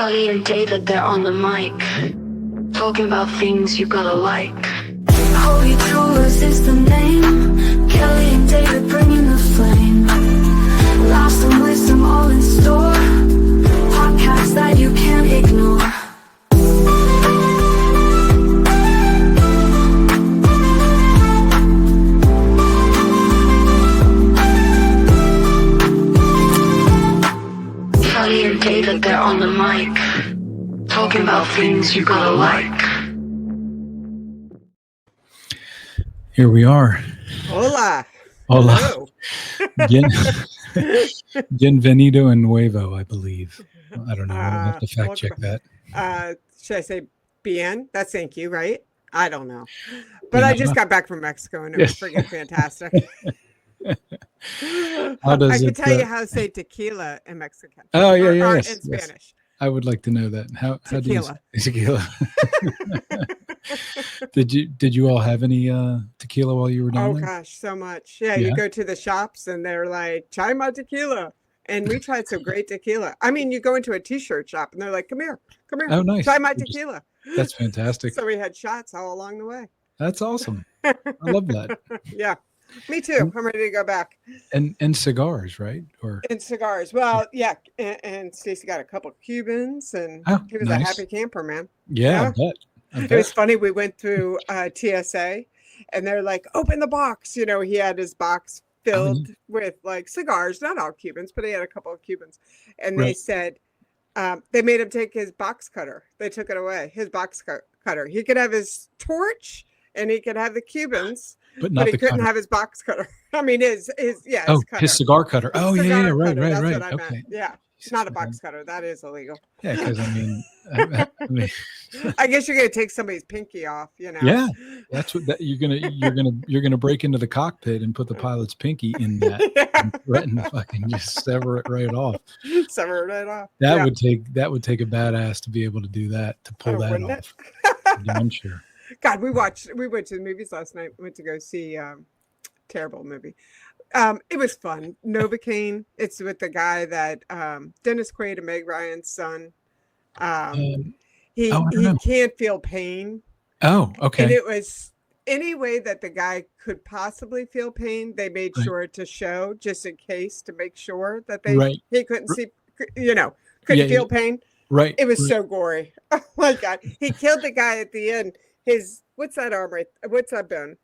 Kelly and David, they're on the mic, talking about things you gotta like. Holy Tours is the name. Kelly and David bringing the flame. Laughs and wisdom all in store. Podcasts that you can't ignore. Kelly and David, they're on the mic, talking about things you gotta like. Here we are. Hola. Hola. Hello. Bienvenido and nuevo, I believe. I don't know. I'll have to fact check that. Should I say bien? That's thank you, right? I don't know. But I just got back from Mexico and it was freaking fantastic. How does I can it, tell you how to say tequila in Mexican. Oh, yeah, or yes, in yes. Spanish. I would like to know that. How do you Tequila. tequila? Did you all have any tequila while you were down Oh there? gosh, so much. Yeah, Yeah. you go to the shops and they're like, try my tequila. And we tried some great tequila. I mean, you go into a t-shirt shop and they're like, come here. Oh, nice. Try my tequila. That's fantastic. So we had shots all along the way. That's awesome. I love that. Yeah, me too. I'm ready to go back. And cigars, right? Or And cigars. Well, yeah. And Stacey got a couple of Cubans and Oh, he was nice. a happy camper, man. yeah, Yeah. I bet. I It was bet. funny. We went through TSA and they're like, open the box. You know, he had his box filled with like cigars, not all Cubans, but he had a couple of Cubans. And they Right. said, they made him take his box cutter. They took it away, his box cutter. He could have his torch and he could have the Cubans, But not but he the couldn't cutter. have his box cutter. I mean, his Oh, cutter. his cigar cutter. Oh, yeah, Cigar right, cutter, right, that's right. what I Okay. meant. Yeah. It's not a box cutter. That is illegal. Yeah, because I mean, I guess you're gonna take somebody's pinky off, you know. yeah, that's what you're gonna break into the cockpit and put the pilot's pinky in that and threaten to fucking just sever it right off. Sever it right off. That Yeah. would take a badass to be able to do that, to pull Oh, that wouldn't off. it? Yeah, I'm sure. God, we went to the movies last night. Went to go see terrible movie. It was fun. Novocaine. It's with the guy that Dennis Quaid and Meg Ryan's son. He I don't know. can't feel pain. Oh, okay. And it was any way that the guy could possibly feel pain, they made Right. sure to show just in case to make sure that Right. he couldn't see, couldn't Yeah, feel pain. Right. It was right. so gory. Oh my God. He killed the guy at the end. What's that arm right? What's that bone?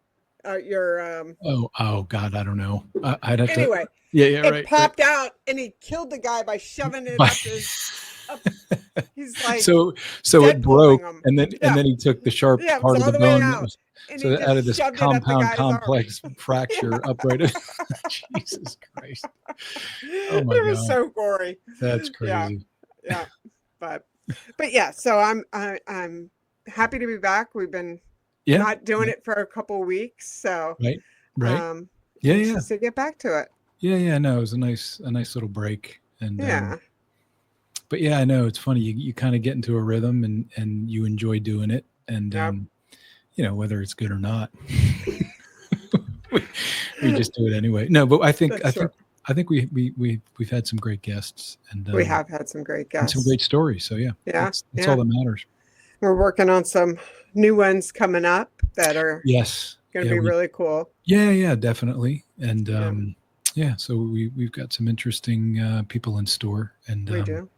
Oh God, I don't know. I'd have Anyway, to. Yeah, it right. popped out and he killed the guy by shoving it up he's like, So it Deadpooling broke, him. and then Yeah. he took the sharp Yeah, it part was of the all the way bone. out. and So he out just of this shoved it up the compound guy's arm. complex fracture up right at Jesus Christ. Oh my It was God. so gory. That's Yeah. crazy. Yeah. But yeah, so I'm happy to be back. We've been Yeah. not doing it for a couple weeks. So Right. yeah, Yeah. just to get back to it. Yeah. No, it was a nice little break. And Yeah. but yeah, I know it's funny. You kind of get into a rhythm and you enjoy doing it. And Yep. whether it's good or not, we just do it anyway. No, but I think we've had some great guests, and We have had some great and guests. some great stories. So yeah, Yeah, that's yeah. all that matters. We're working on some new ones coming up that are Yes. going to Yeah, be really cool. Yeah, definitely. And Yeah. so we've got some interesting people in store, and We do.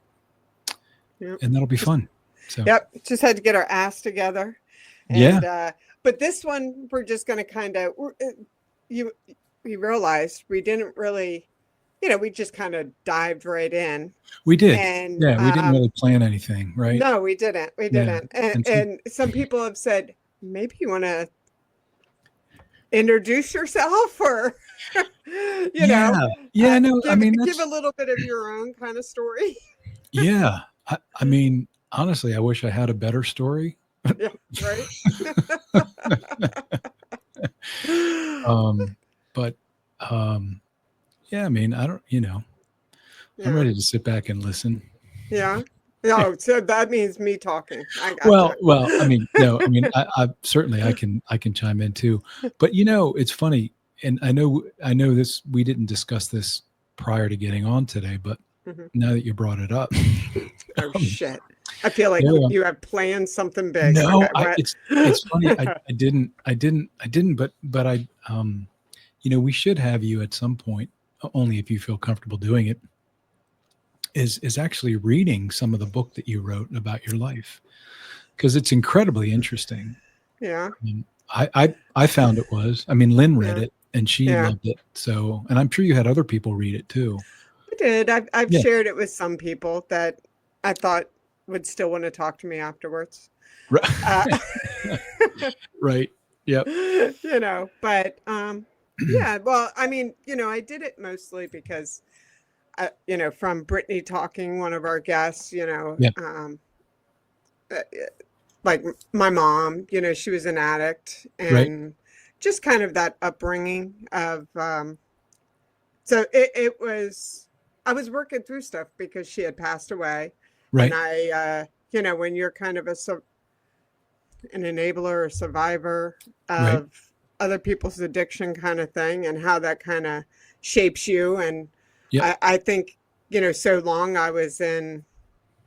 and that'll be fun. So Yep. Just had to get our ass together. And, but this one, we're just going to kind of, we realized we didn't really, we just kind of dived right in. we did. And We didn't really plan anything, right? No, we didn't. We Yeah. didn't. And And some people have said, maybe you want to introduce yourself or, Yeah. No, I mean, give a little bit of your own kind of story. yeah. I mean, honestly, I wish I had a better story. Yeah, right. But yeah, I mean, I don't, I'm ready to sit back and listen. Yeah. No, so that means me talking. I got Well, I mean, no, I mean, I certainly I can chime in too. But it's funny, and I know this. We didn't discuss this prior to getting on today, but Mhm. now that you brought it up. Oh Um, shit! I feel like yeah. you have planned something big. No, Okay, what? it's funny. I didn't, but we should have you at some point, only if you feel comfortable doing it, is actually reading some of the book that you wrote about your life, because it's incredibly interesting. Yeah, Um, I found it was. I mean, Lynn read yeah, it and she yeah. loved it. So, and I'm sure you had other people read it too. I did. I've Yeah. shared it with some people that I thought would still want to talk to me afterwards. Uh, Right. Right. Yep. but yeah. Well, I mean, I did it mostly because, from Brittany talking, one of our guests, Yeah. uh, like my mom, she was an addict, Right. and just kind of that upbringing of, so it was, I was working through stuff because she had passed away. And Right. when you're kind of an enabler or survivor Right. of other people's addiction kind of thing, and how that kind of shapes you. And Yep. I think, so long I was in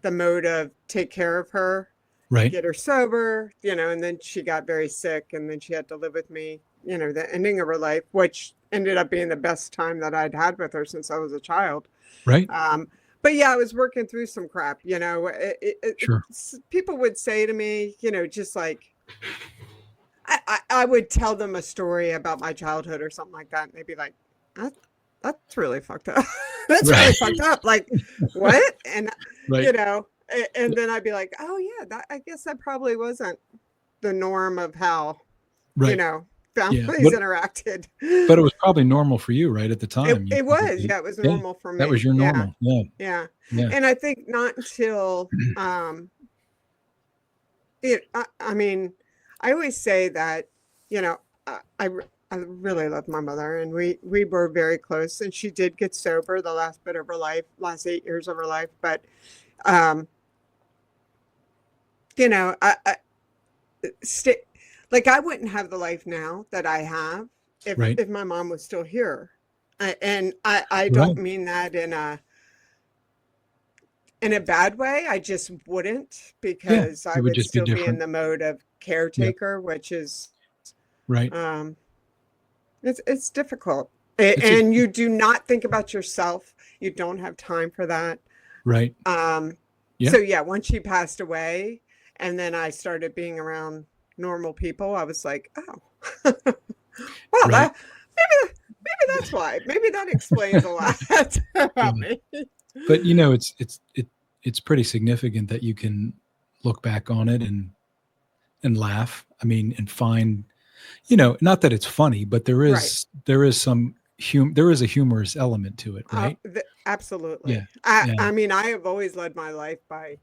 the mode of take care of her, Right. get her sober, and then she got very sick, and then she had to live with me, the ending of her life, which ended up being the best time that I'd had with her since I was a child. Right. But yeah, I was working through some crap, Sure. people would say to me, just like, I would tell them a story about my childhood or something like that, and they'd be like, that, that's really fucked up. That's really Right. fucked up. Like, what? And, Right. and then I'd be like, oh yeah, I guess that probably wasn't the norm of how, Right. Yeah. families interacted. But it was probably normal for you, right, at the time. You It was, probably, yeah, it was yeah, normal for that was me. your Yeah, normal. Yeah. yeah. Yeah. And I think not until, I mean, I always say that, I really love my mother, and we were very close, and she did get sober the last bit of her life, last 8 years of her life. But, um, I like, I wouldn't have the life now that I have Right. if my mom was still here. And I don't Right. mean that in a bad way. I just wouldn't, Yeah. because I It would would just be still be in different. the mode of Yeah. caretaker, which is, Right. um, it's difficult. It's a And you do not think about yourself. You don't have time for that. right. Yeah. So yeah, once she passed away, and then I started being around normal people, I was like, oh, well, Right. maybe that's why. Maybe that explains a lot about Yeah. me. But it's pretty significant that you can look back on it and laugh. I mean, and find, not that it's funny, but there Right. is some there is a humorous element to it, right? Absolutely. Yeah. Yeah. I mean, I have always led my life by,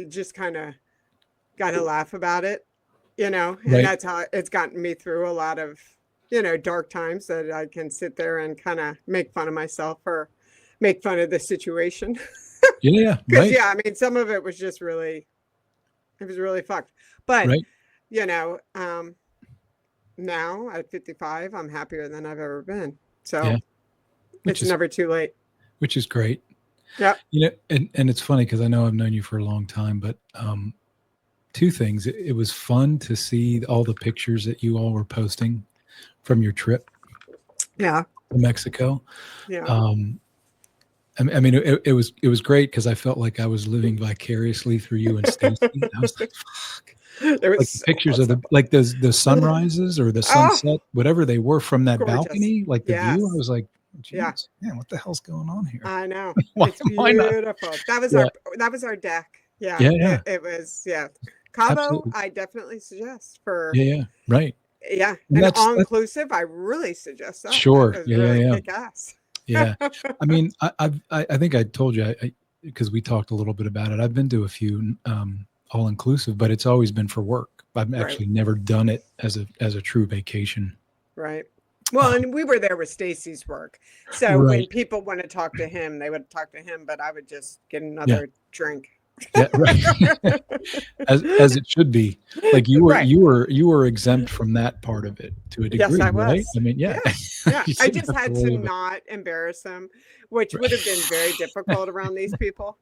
just kind of got to laugh about it, and Right. that's how it's gotten me through a lot of, dark times, that I can sit there and kind of make fun of myself or make fun of the situation. Yeah. Because, Right. yeah, I mean, some of it was just really, it was really fucked. But, Right. now at 55, I'm happier than I've ever been. So Yeah. Which it's is never too late. which is great. Yeah. And it's funny because I know I've known you for a long time, but two things. It was fun to see all the pictures that you all were posting from your trip Yeah. to Mexico. Yeah. I mean, it was great because I felt like I was living vicariously through you and Stacy. I was like, fuck. It was Like the so pictures of awesome. the sunrises or the Oh, sunset, whatever they were from that gorgeous. balcony, like the view. I Yes. was like, Yeah. geez, man, what the hell's going on here? I know. Why, It's why not? beautiful. That was Yeah. our deck. Yeah. Yeah. It was, yeah. Cabo, Absolutely. I definitely suggest for, Yeah. Right. yeah. And And that's all-inclusive, I really suggest that. That sure. was Yeah. really Yeah. kick ass. Yeah. I mean, I think I told you, because we talked a little bit about it. I've been to a few all inclusive, but it's always been for work. I've Right. actually never done it as a true vacation. Right. Well, Um, and we were there with Stacy's work. So when right. people want to talk to him, they would talk to him, but I would just get Yeah. another drink. Yeah, right. As it should be. Like Right. you were exempt from that part of it to a Yes, degree, I right? was. I mean, yeah. Yeah. Yeah. You I didn't just have to had to worry about not embarrass them, which would have been very right. difficult around these people.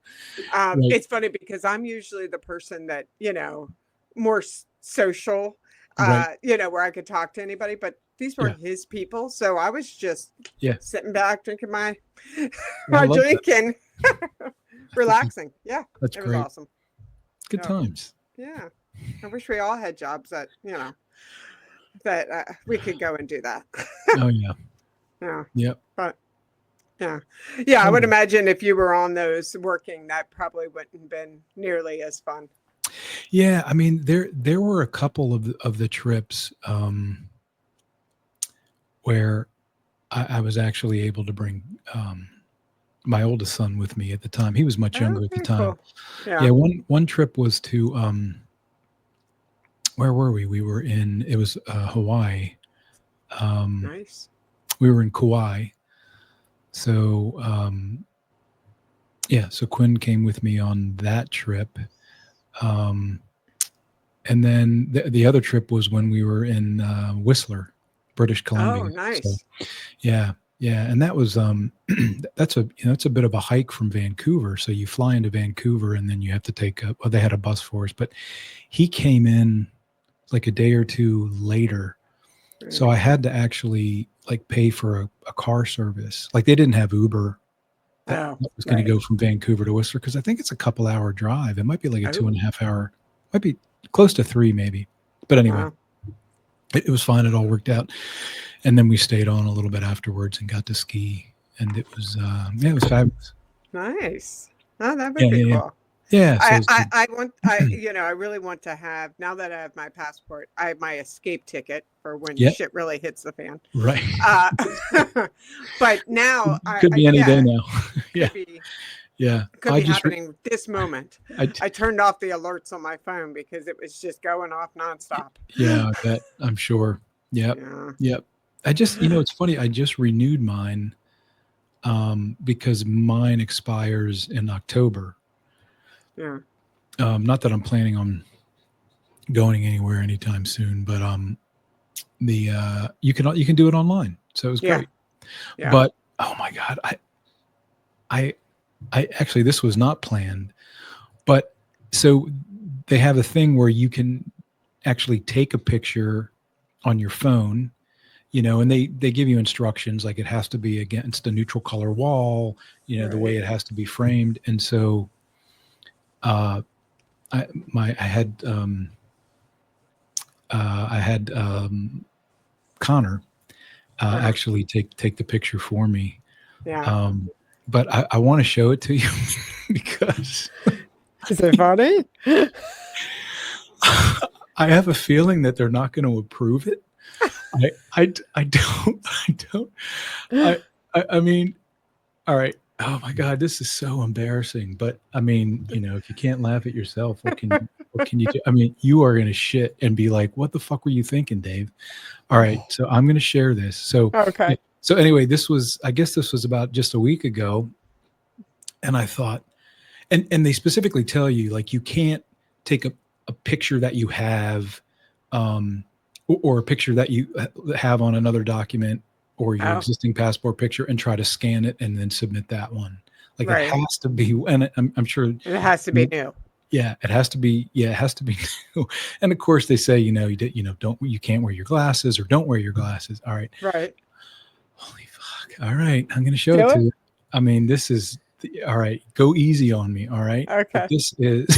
Right. It's funny because I'm usually the person that, more social, Right. where I could talk to anybody, but these were Yeah. his people. So I was just Yeah. sitting back, drinking my, I my love that. drink and relaxing. Yeah. That's It was great. awesome. Good Yep. times. Yeah. I wish we all had jobs that, that we could go and do that. Oh yeah. Yeah. Yep. But yeah. Yeah. I would Totally. imagine if you were on those working, that probably wouldn't have been nearly as fun. Yeah, I mean, there were a couple of the trips where I was actually able to bring my oldest son with me at the time. He was much Oh, younger at the very time. cool. Yeah. Yeah, one trip was to where were we? We were in it was Hawaii. Nice. We were in Kauai. So yeah, so Quinn came with me on that trip. Um, and then the other trip was when we were in Whistler, British Oh, Columbia. So nice. yeah, yeah, and that was that's it's a bit of a hike from Vancouver. So you fly into Vancouver and then you have to take well, they had a bus for us, but he came in like a day or two later. So I had to actually like pay for a car service. Like they didn't have Uber that Oh, was going to right. go from Vancouver to Whistler because I think it's a couple hour drive. It might be like a Oh, 2.5 hour, might be close to 3 maybe. But anyway, wow. it was fine. It all worked out. And then we stayed on a little bit afterwards and got to ski. And it was, yeah, it was fabulous. Nice. Oh, that Yeah, would be yeah, yeah. cool. Yeah. So I, it was I, good. I want, I really want to have, now that I have my passport, I have my escape ticket for when Yeah, shit really hits the fan. right. But now Could be any day yeah, now. Yeah, could be, yeah. could I be just, happening this moment. I, I turned off the alerts on my phone because it was just going off nonstop. yeah, I bet. I'm sure. Yep. Yeah. Yep. I just, it's funny. I just renewed mine because mine expires in October. Yeah. Not that I'm planning on going anywhere anytime soon, but the you can do it online, so it was Yeah. great. Yeah. But oh my god, I actually this was not planned, but so they have a thing where you can actually take a picture on your phone, and they give you instructions like it has to be against a neutral color wall, the way Right. it has to be framed, and so I had Connor actually take the picture for me. Yeah. But I want to show it to you because Is it funny? I have a feeling that they're not going to approve it. I don't. I mean, all right. Oh my God, this is so embarrassing. But I mean, if you can't laugh at yourself, what can you do? I mean, you are going to shit and be like, what the fuck were you thinking, Dave? All right. So I'm going to share this. So, Okay. so anyway, I guess this was about just a week ago. And I thought, and they specifically tell you, like, you can't take a picture that you have, or a picture that you have on another document or your Oh, existing passport picture and try to scan it and then submit that one. Like it right. has to be, and I'm sure It has to be new. yeah, it has to be. Yeah, it has to be new. And of course, they say, you can't wear your glasses or don't wear your glasses. All right. Right. Holy fuck. All right. I'm going to show Do it to it? you. I mean, this is, all right. Go easy on me. All right. But Okay. this is,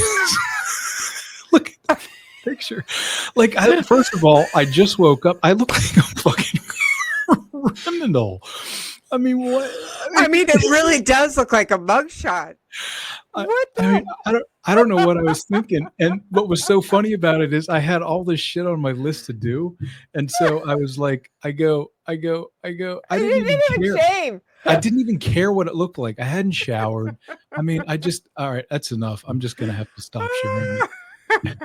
look at the picture. Like, first of all, I just woke up. I look like a fucking criminal. I mean, what? I mean, it really does look like a mugshot. What the? I mean, I don't know what I was thinking. And what was so funny about it is I had all this shit on my list to do. And so I was like, I go. I didn't even care. Shame. I didn't even care what it looked like. I hadn't showered. I mean, all right, that's enough. I'm just going to have to stop sharing it.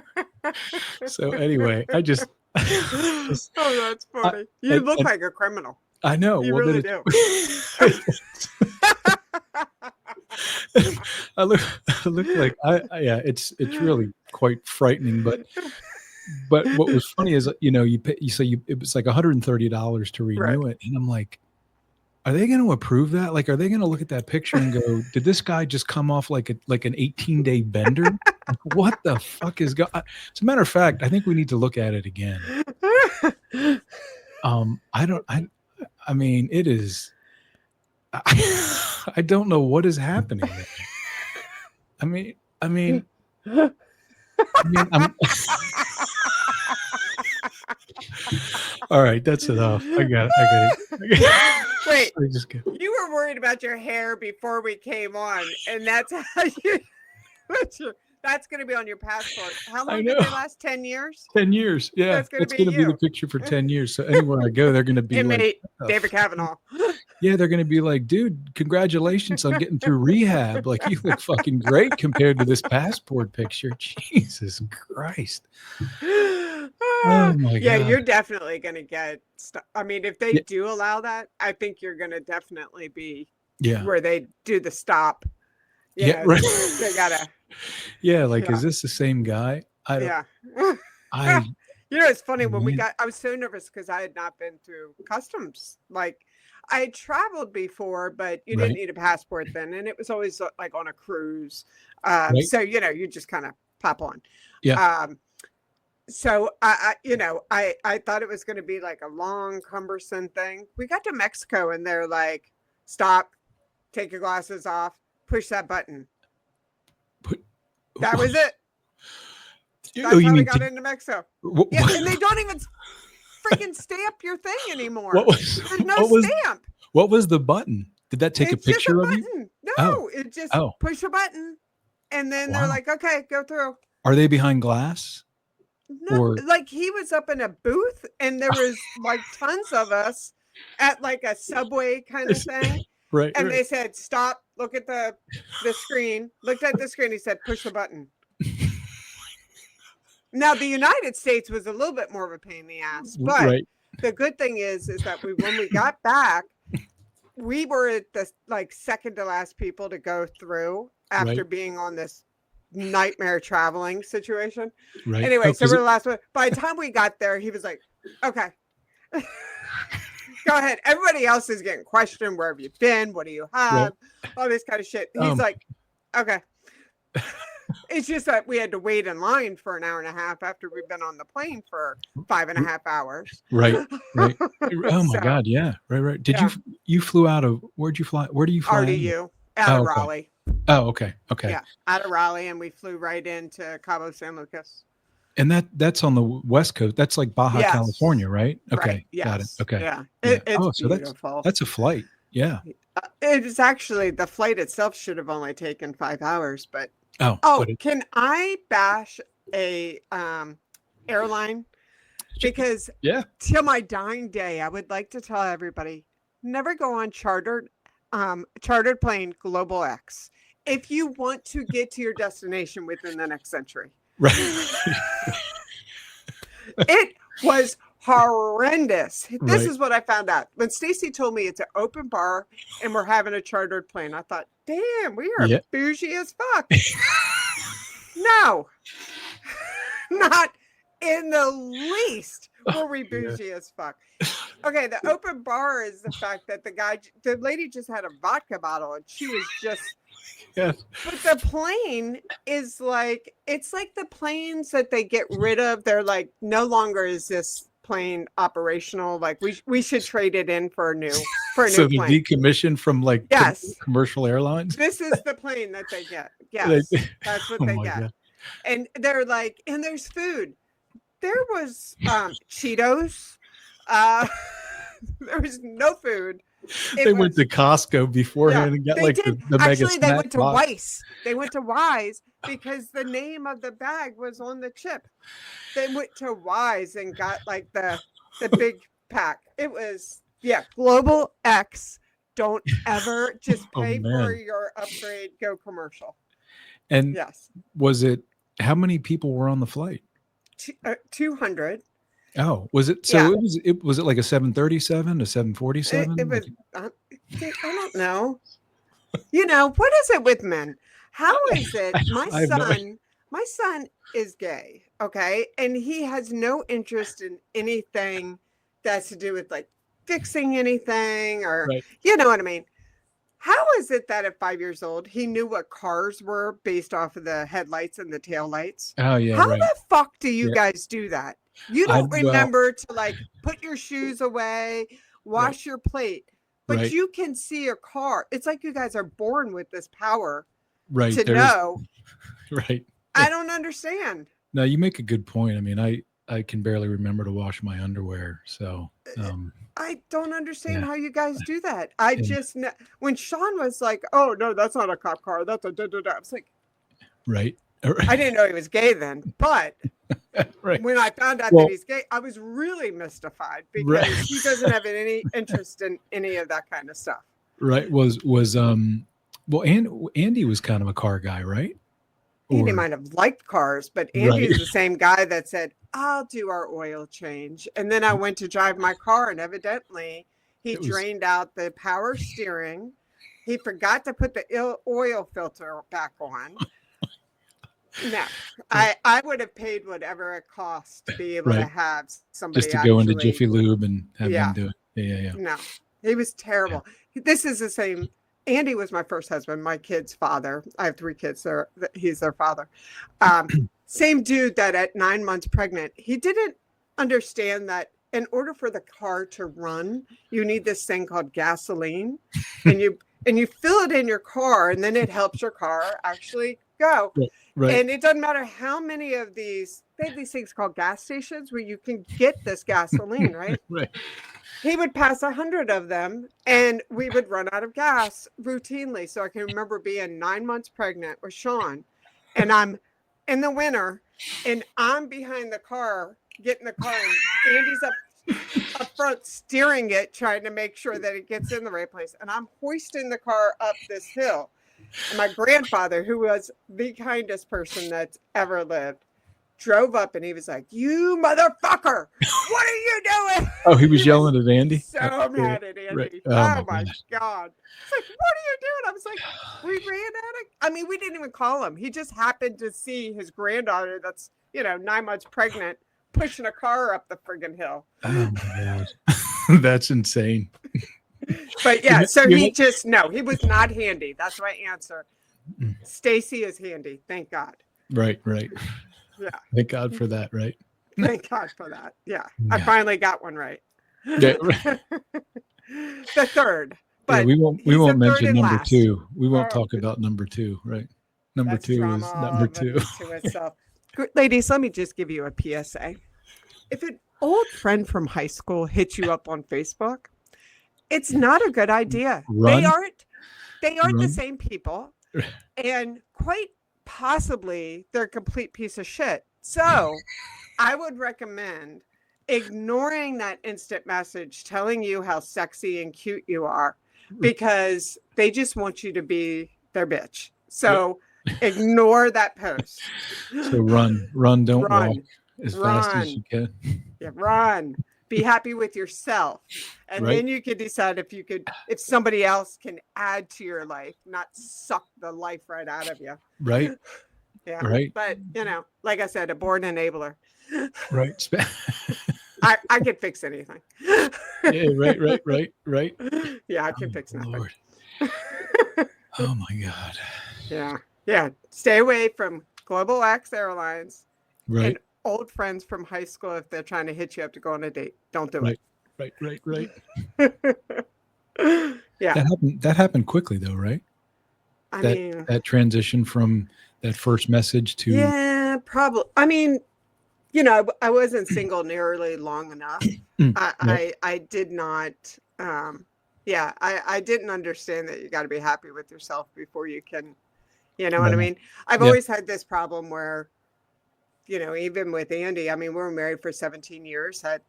So anyway, I just Oh, that's funny. You look like a criminal. I know. You Well, really then do. I look like yeah, it's really quite frightening. But what was funny is, you pay, it was like $130 to Right. renew it, and I'm like, are they going to approve that? Like, are they going to look at that picture and go, did this guy just come off like an 18-day bender? Like, what the fuck is going? As a matter of fact, I think we need to look at it again. I mean, it is. I don't know what is happening there. I mean, I'm. All right, that's enough. I got it. Wait, I just get. you were worried about your hair before we came on, and that's how you. That's going to be on your passport. How long did they last? 10 years? 10 years. Yeah, That's going to be you. the picture for 10 years. So anywhere I go, they're going to be Inmate like David Kavanaugh. Yeah, they're going to be like, dude, congratulations on getting through rehab. Like, you look fucking great compared to this passport picture. Jesus Christ. Oh my yeah, God. you're definitely going to get I mean, if they do allow that, I think you're going to definitely be where they do the stop. Right. They gotta. Yeah, like, is this the same guy? I don't. It's funny when I was so nervous because I had not been through customs. Like, I had traveled before, but you didn't need a passport then, and it was always like on a cruise. So you just kind of pop on. Yeah. So I thought it was going to be like a long, cumbersome thing. We got to Mexico, and they're like, "Stop, take your glasses off, push that button." That was it. That's how we got into Mexico. And they don't even freaking stamp your thing anymore. There's no stamp. What was the button? Did that take a picture of you? No, it just push a button, and then they're like, "Okay, go through." Are they behind glass? No, like he was up in a booth, and there was like tons of us at like a subway kind of thing. Right. And they said, "Stop, look at the screen." Looked at the screen. He said, "Push the button." Now, the United States was a little bit more of a pain in the ass, but the good thing is that when we got back, we were the second to last people to go through after being on this nightmare traveling situation. Right. Anyway, so we're the last one. By the time we got there, he was like, "Okay, go ahead." Everybody else is getting questioned. Where have you been? What do you have? All this kind of shit. He's like, "Okay." It's just that we had to wait in line for an hour and a half after we've been on the plane for 5.5 hours. Right. Oh my God. Yeah. Right. Did you flew out of, where'd you fly? Where do you fly? RDU out of Raleigh. Oh, okay. Yeah. Out of Raleigh, and we flew right into Cabo San Lucas. And that's on the West Coast. That's like Baja, California, right? Okay. Right. Yes. Got it. Okay. Yeah. It's so beautiful. That's a flight. Yeah. It is actually, the flight itself should have only taken 5 hours, but can I bash a airline? Because till my dying day, I would like to tell everybody, never go on chartered plane Global X if you want to get to your destination within the next century. Right. It was horrendous. This is what I found out when Stacy told me it's an open bar and we're having a chartered plane. I thought, damn, we are bougie as fuck. No, not in the least were we bougie as fuck. Okay, the open bar is the fact that the lady just had a vodka bottle and she was just. Yes. But the plane is like, it's like the planes that they get rid of. They're like, no longer is this plane operational. Like we should trade it in for a new plane. So the decommissioned from like commercial airlines. This is the plane that they get. Yes, that's what they get. God. And they're like, and there's food. There was Cheetos. There was no food. They went to Costco beforehand and got the mega snack they went to box. Weiss. They went to Wise because the name of the bag was on the chip. They went to Wise and got like the big pack. It was Global X. Don't ever just pay for your upgrade. Go commercial. And was it? How many people were on the flight? 200. Oh, was it? So it was it like a 737, a 747? It was. I don't know. You know, what is it with men? How is it I have no idea. my son is gay, okay? And he has no interest in anything that's to do with like fixing anything or Right. you know what I mean? How is it that at 5 years old he knew what cars were based off of the headlights and the tail lights? Oh yeah, How right. the fuck do you Yeah. guys do that? You I don't well, remember to like put your shoes away, right, wash your plate, but right, you can see a car. It's like you guys are born with this power right. to There's know. right. Yeah. I don't understand. No, you make a good point. I mean, I can barely remember to wash my underwear. So, I don't understand yeah, how you guys do that. I and just when Sean was like, "Oh no, that's not a cop car. That's a da da da." I was like, right, I didn't know he was gay then, but right. when I found out that Well, he's gay, I was really mystified right, because he doesn't have any interest in any of that kind of stuff. right. Was well, Andy was kind of a car guy, right? Andy Or might have liked cars, but Andy right. is the same guy that said, I'll do our oil change. And then I went to drive my car, and evidently he It was drained out the power steering. He forgot to put the oil filter back on. No, I would have paid whatever it cost to be able to right. have Just somebody to go into actually. Jiffy Lube and have Yeah, him do it. Yeah. no, he was terrible. This is the same. Andy was my first husband, my kid's father. I have 3 kids. He's their father. Same dude that at 9 months pregnant, he didn't understand that in order for the car to run, you need this thing called gasoline, and you fill it in your car, and then it helps your car actually go. Right. And it doesn't matter how many of these, they have these things called gas stations where you can get this gasoline, right? Right. He would pass 100 of them and we would run out of gas routinely. So I can remember being 9 months pregnant with Sean, and I'm in the winter and I'm behind the car, getting the car, and Andy's up front steering it, trying to make sure that it gets in the right place. And I'm hoisting the car up this hill. And my grandfather, who was the kindest person that's ever lived, drove up and he was like, "You motherfucker, what are you doing?" Oh, he was yelling at Andy? So mad at Andy. Right. Oh my God. It's like, what are you doing? I was like, we ran at it. I mean, we didn't even call him. He just happened to see his granddaughter that's, 9 months pregnant pushing a car up the friggin' hill. Oh my God. That's insane. But yeah, so he was not handy. That's my answer. Stacy is handy. Thank God. Right. Yeah. Thank God for that, right? Thank God for that. Yeah. I finally got one right. Yeah, right. The third. But yeah, we won't mention number last. 2. We won't talk about number 2, right? Number 2 is number 2. To itself. Ladies, let me just give you a PSA. If an old friend from high school hits you up on Facebook, it's not a good idea. Run. They aren't the same people. And quite possibly they're a complete piece of shit. So I would recommend ignoring that instant message telling you how sexy and cute you are, because they just want you to be their bitch. So ignore that post. So run, don't walk as fast as you can. Yeah, run. Be happy with yourself. And then you can decide if somebody else can add to your life, not suck the life right out of you. Right. Yeah. Right. But, like I said, a born enabler. Right. I can fix anything. Yeah, right. Yeah, I can fix nothing. Lord. Oh my God. Yeah. Yeah. Stay away from Global X Airlines and old friends from high school if they're trying to hit you up to go on a date. Don't do it. Right. Yeah. That happened quickly though, right? I mean, that transition from that first message to probably. I mean, I wasn't single nearly long enough. I did not. I didn't understand that you got to be happy with yourself before you can. You know what I mean? I've always had this problem where, even with Andy, I mean, we were married for 17 years, had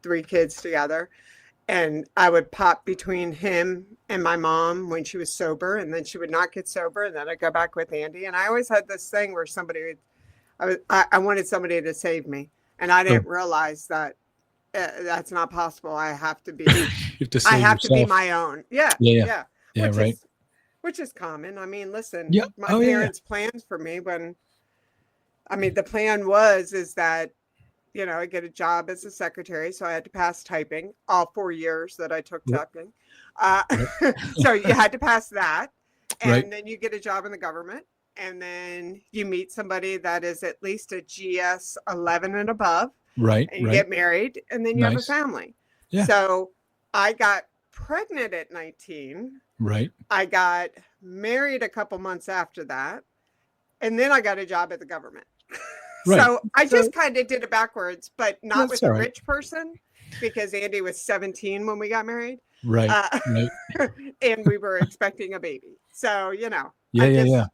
3 kids together. And I would pop between him and my mom when she was sober, and then she would not get sober, and then I'd go back with Andy. And I always had this thing where I wanted somebody to save me, and I didn't realize that that's not possible. I have to be. You have to save I have yourself. to be my own. Yeah. Yeah. Right. which is common. I mean, listen, Yeah. my Oh, yeah. parents planned for me when, I mean, the plan is that, I get a job as a secretary. So I had to pass typing all 4 years that I took Yep. typing. Right. So you had to pass that. Right. And then you get a job in the government. And then you meet somebody that is at least a GS 11 and above. Right. And you Right. get married. And then you have a Nice. family. Yeah. So I got pregnant at 19. Right. I got married a couple months after that. And then I got a job at the government. Right. So I So- just kind of did it backwards, but not That's with a all right. rich person, because Andy was 17 when we got married. Right. Right. And we were expecting a baby. So, Yeah. I Yeah. just, Yeah.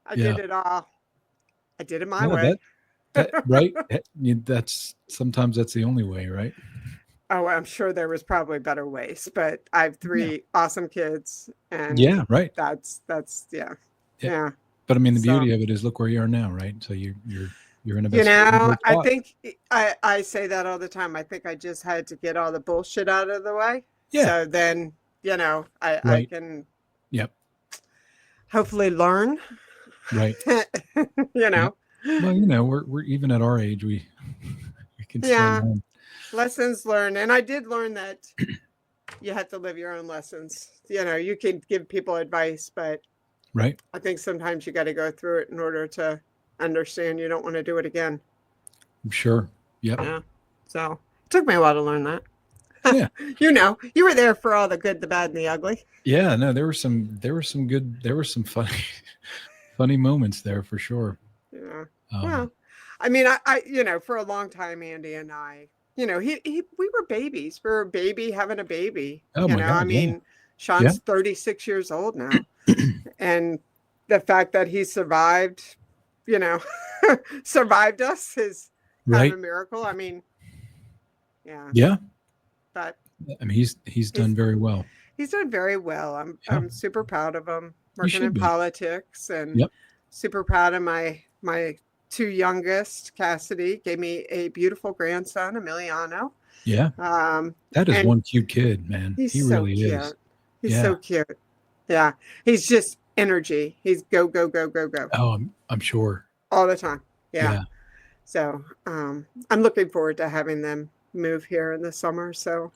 I Yeah. did it all. I did it my Yeah, way. right. That's sometimes that's the only way, right? Oh, I'm sure there was probably better ways, but I have 3 awesome kids, and Yeah. Right. that's Yeah. yeah. But I mean, the So- beauty of it is, look where you are now, right? So you're in a You best. know, I spot. think I say that all the time. I think I just had to get all the bullshit out of the way. Yeah. So then, I Right. can Yep. hopefully learn. Right. Know, Well, we're even at our age, we can still Yeah. learn. lessons learned. And I did learn that you have to live your own lessons. You can give people advice, but Right. I think sometimes you got to go through it in order to understand you don't want to do it again. I'm sure. Yep. Yeah. So it took me a while to learn that. Yeah. You were there for all the good, the bad, and the ugly. Yeah. No, there were some funny moments there for sure. Yeah. Um, Well, I mean, I for a long time, Andy and I, we were babies. We were a baby having a baby. Oh my God, I yeah. mean, Sean's 36 years old now. And the fact that he survived, survived us is kind right. of a miracle. I mean, yeah. Yeah. But I mean, he's done very well. he's done very well. I'm super proud of him. Working should in be. politics, and Yep. super proud of my 2 youngest. Cassidy gave me a beautiful grandson, Emiliano. Yeah. That is and one cute kid, man. He's He so really cute. is. He's Yeah. so cute. Yeah, he's just energy. He's go go go go go Oh, I'm sure. all the time. Yeah. Yeah. So I'm looking forward to having them move here in the summer, so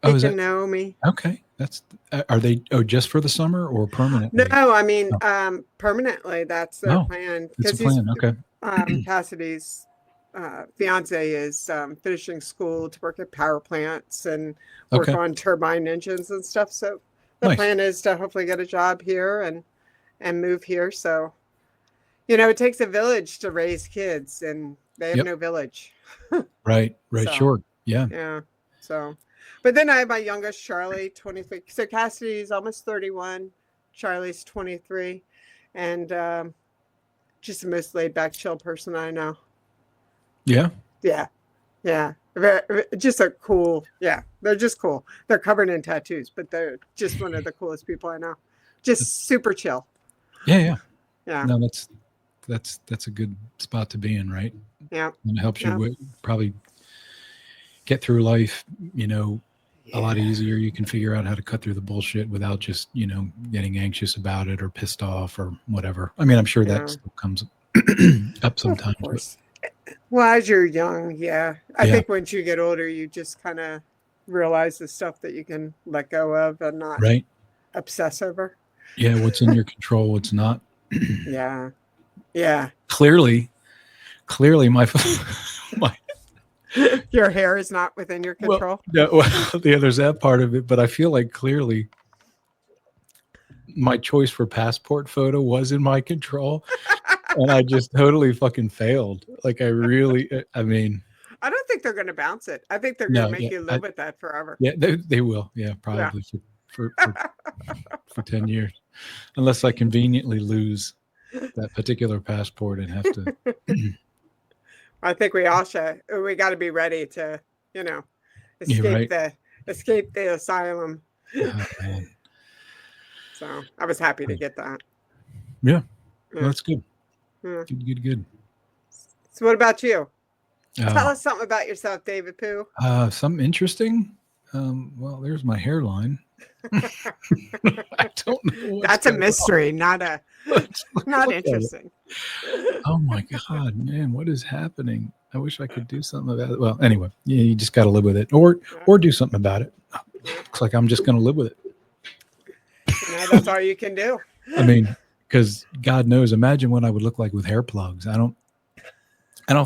Oh, they is can that know me. okay? That's are they? Oh, just for the summer or permanently? No, I mean Oh. permanently. That's their Oh, plan. It's a plan. Okay. Cassidy's fiance is finishing school to work at power plants and work Okay. on turbine engines and stuff. So the Nice. plan is to hopefully get a job here and move here. So, it takes a village to raise kids, and they have Yep. no village. Right. Right. So- Sure. Yeah. Yeah. So, but then I have my youngest, Charlie, 23. So Cassidy's almost 31. Charlie's 23. And just the most laid back, chill person I know. Yeah. Yeah. Yeah. Just a cool. Yeah. They're just cool. They're covered in tattoos, but they're just one of the coolest people I know. Just super chill. Yeah. Yeah. Yeah. No, that's a good spot to be in, right? Yeah. And it helps you Yeah. probably get through life, a lot easier. You can figure out how to cut through the bullshit without just, getting anxious about it or pissed off or whatever. I mean, I'm sure Yeah. that still comes up sometimes. Of course. Well, as you're young, yeah. I Yeah. think once you get older, you just kind of realize the stuff that you can let go of and not Right. obsess over. Yeah. What's in your control, what's not. Yeah. Yeah. Clearly my Your hair is not within your control. there's that part of it, but I feel like clearly my choice for passport photo was in my control, and I just totally fucking failed. Like I mean, I don't think they're going to bounce it. I think they're going to No, make yeah, you live with that forever. yeah, they will. Yeah, probably for 10 years, unless I conveniently lose that particular passport and have to. I think we all should. We got to be ready to, escape right. escape the asylum. Oh, man. So I was happy to get that. Yeah, Yeah. well, that's good. Yeah. Good. So what about you? Tell Uh, us something about yourself, David Pooh. Something interesting. Well, there's my hairline. I don't know. That's a mystery, not Look at it. interesting. Oh my God, man, what is happening? I wish I could do something about it. Well, anyway, yeah, you just got to live with it, or do something about it. Looks like I'm just going to live with it. That's all you can do. I mean, because God knows, imagine what I would look like with hair plugs. I don't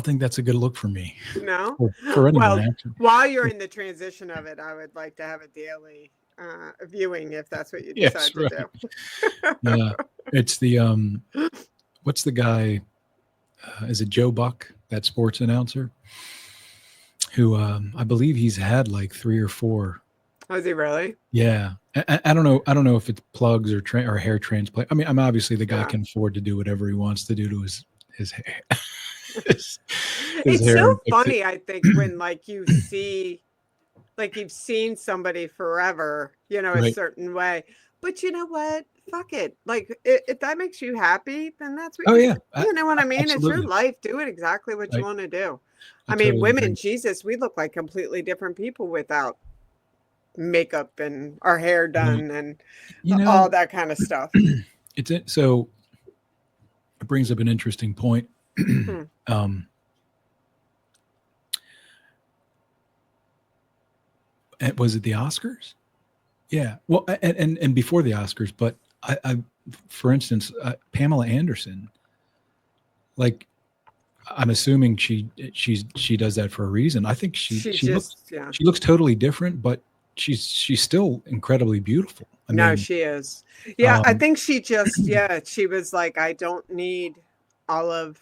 think that's a good look for me. No. For anyone. Well, actually. while you're in the transition of it, I would like to have a daily viewing if that's what you decide to do. Yeah, it's the what's the guy? Is it Joe Buck, that sports announcer? Who I believe he's had like 3 or 4. Oh, is he really? Yeah, I don't know. I don't know if it's plugs or hair transplant. I mean, I'm obviously the guy can afford to do whatever he wants to do to his hair. It's hair so funny, I think, when like you see, like you've seen somebody forever, a certain way. But you know what? Fuck it. Like if that makes you happy, then that's what you know what I mean? Absolutely. It's your life. Do it exactly what you want to do. I mean, totally women, agree. Jesus, we look like completely different people without makeup and our hair done and all that kind of stuff. So it brings up an interesting point. Was it the Oscars? Yeah. Well, and before the Oscars, but I for instance, Pamela Anderson, like, I'm assuming she does that for a reason. I think she looks totally different, but she's still incredibly beautiful. I mean, she is. Yeah, I think she just she was like, I don't need all of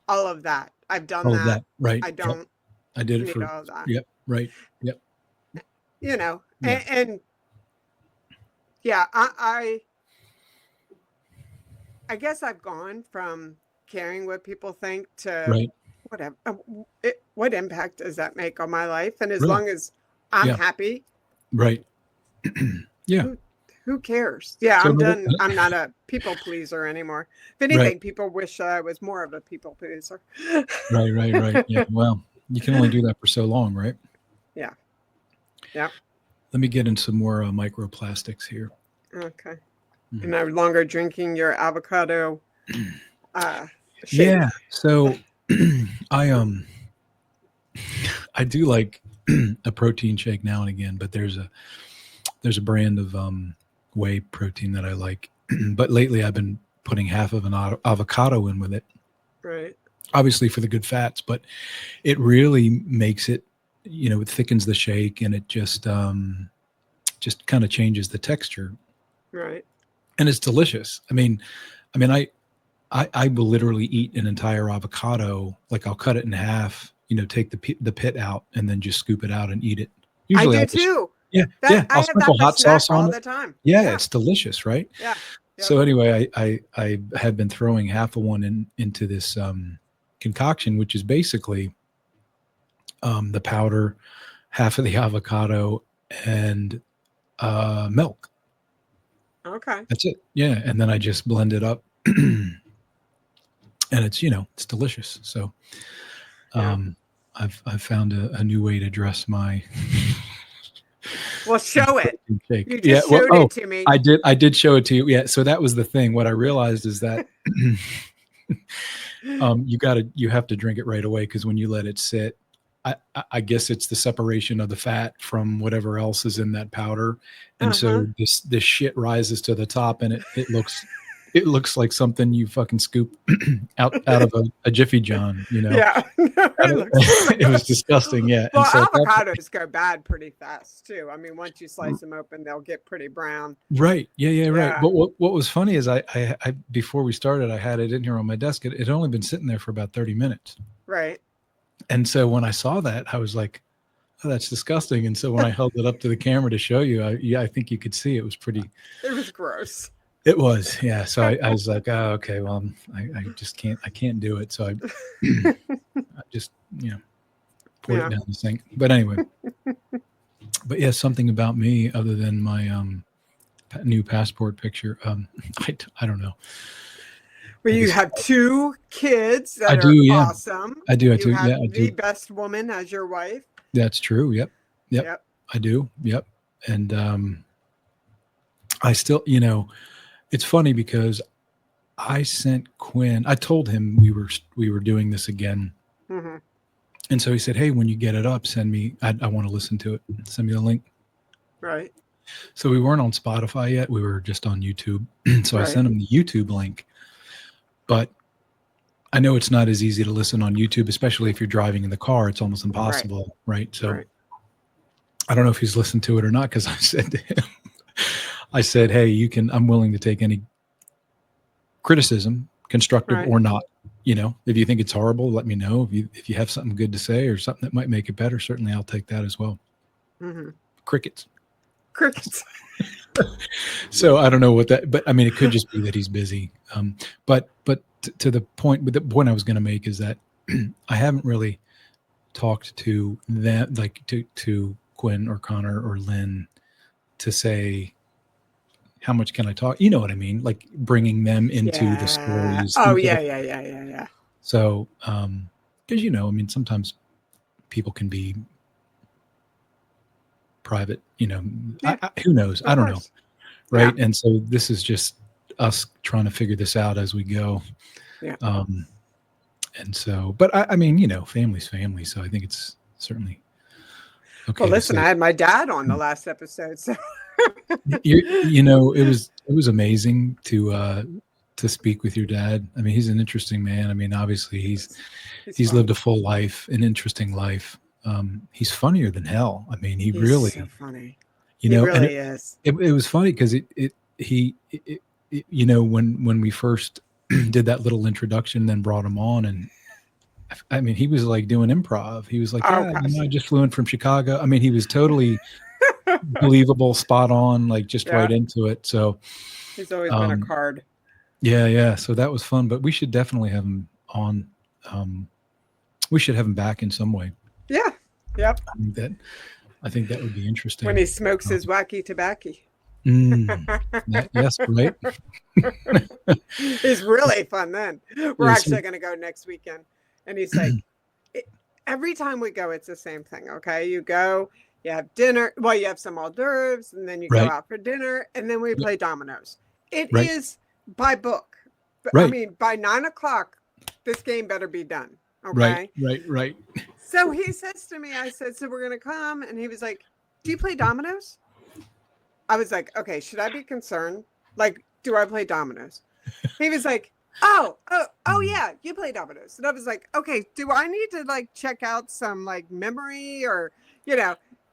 that. I've done that. Right. I don't. I did it need for all of that. Yep. Right. Yep. And I guess I've gone from caring what people think to whatever. What impact does that make on my life? And as long as I'm happy, right? Yeah. Who cares? Yeah, so I'm done. I'm not a people pleaser anymore. If anything, people wish I was more of a people pleaser. Right. Yeah. Well, you can only do that for so long, right? Yeah. Yeah. Let me get in some more microplastics here. Okay. And no longer drinking your avocado shake. Yeah. So I do like a protein shake now and again, but there's a brand of whey protein that I like. But lately I've been putting half of an avocado in with it. Right. Obviously for the good fats, but it really makes it, it thickens the shake, and it just kind of changes the texture. Right. And it's delicious. I mean, I will literally eat an entire avocado. Like, I'll cut it in half, take the pit out, and then just scoop it out and eat it. Usually I do too. Yeah. I'll sprinkle hot sauce on all it the time. Yeah, it's delicious, right? Yeah. Yep. So anyway, I have been throwing half of one into this concoction, which is basically the powder, half of the avocado, and milk. Okay. That's it. Yeah, and then I just blend it up, and it's delicious. So, I've found a new way to dress my. Well, show it. Shake. You just showed it to me. I did show it to you. Yeah. So that was the thing. What I realized is that you have to drink it right away, because when you let it sit, I guess it's the separation of the fat from whatever else is in that powder, and so this shit rises to the top, and it looks like something you fucking scoop out of a Jiffy John, Yeah. It was disgusting. Yeah. Well, so avocados go bad pretty fast too. I mean, once you slice them open, they'll get pretty brown. Right. Yeah. Right. But what was funny is I before we started, I had it in here on my desk. It had only been sitting there for about 30 minutes. Right. And so when I saw that, I was like, oh, that's disgusting. And so when I held it up to the camera to show you, I think you could see it was pretty. It was gross. It was, yeah. So I was like, oh, okay, well, I just can't do it. So I just, poured it down the sink. But anyway, but yeah, something about me other than my new passport picture. I don't know. Well, you have 2 kids that are awesome. I do. You have I the do. best woman as your wife. That's true. Yep. I do. Yep. And I still, it's funny because I sent Quinn. I told him we were doing this again, Mm-hmm. and so he said, "Hey, when you get it up, send me. I want to listen to it. Send me the link." Right. So we weren't on Spotify yet. We were just on YouTube. So I Right. sent him the YouTube link, but I know it's not as easy to listen on YouTube, especially if you're driving in the car. It's almost impossible, right? So Right. I don't know if he's listened to it or not, because I said to him, I said, "Hey, I'm willing to take any criticism, constructive Right. or not. If you think it's horrible, let me know. If you have something good to say or something that might make it better, certainly I'll take that as well." Mm-hmm. Crickets. Crickets. So I don't know what that, but I mean, it could just be that he's busy. But to the point, but the point I was going to make is that I haven't really talked to them, like to Quinn or Connor or Lynn, to say, how much can I talk? You know what I mean? Like bringing them into the stories. Oh, into yeah, the- yeah. So, because I mean, sometimes people can be private. Yeah, Who knows? I don't know, course. right? Yeah. And so this is just us trying to figure this out as we go. Yeah. And so, but I mean, family's family, so I think it's certainly okay. Well, to listen, say. I had my dad on the last episode, so It was amazing to speak with your dad. I mean, he's an interesting man. I mean, obviously he's fun. lived a full life, an interesting life. He's funnier than hell. I mean, He's really, so funny. He really is. It was funny because when we first did that little introduction, then brought him on, and I mean, he was like doing improv. He was like, Oh, I just flew in from Chicago. I mean, he was totally believable, spot on, like just right into it. So he's always been a card. Yeah. So that was fun, but we should definitely have him on. We should have him back in some way. Yeah. Yep. I think that would be interesting. When he smokes his wacky tobacco. Yes, right. He's really fun then. We're actually going to go next weekend. And he's like, every time we go, it's the same thing. Okay. You go, you have dinner. Well, you have some hors d'oeuvres, and then you go out for dinner, and then we play dominoes. It is by book. I mean, by 9:00, this game better be done. Okay. Right. So he says to me, I said, so we're going to come. And he was like, do you play dominoes? I was like, okay, should I be concerned? Like, do I play dominoes? He was like, oh, yeah, you play dominoes. And I was like, okay, do I need to like check out some like memory or,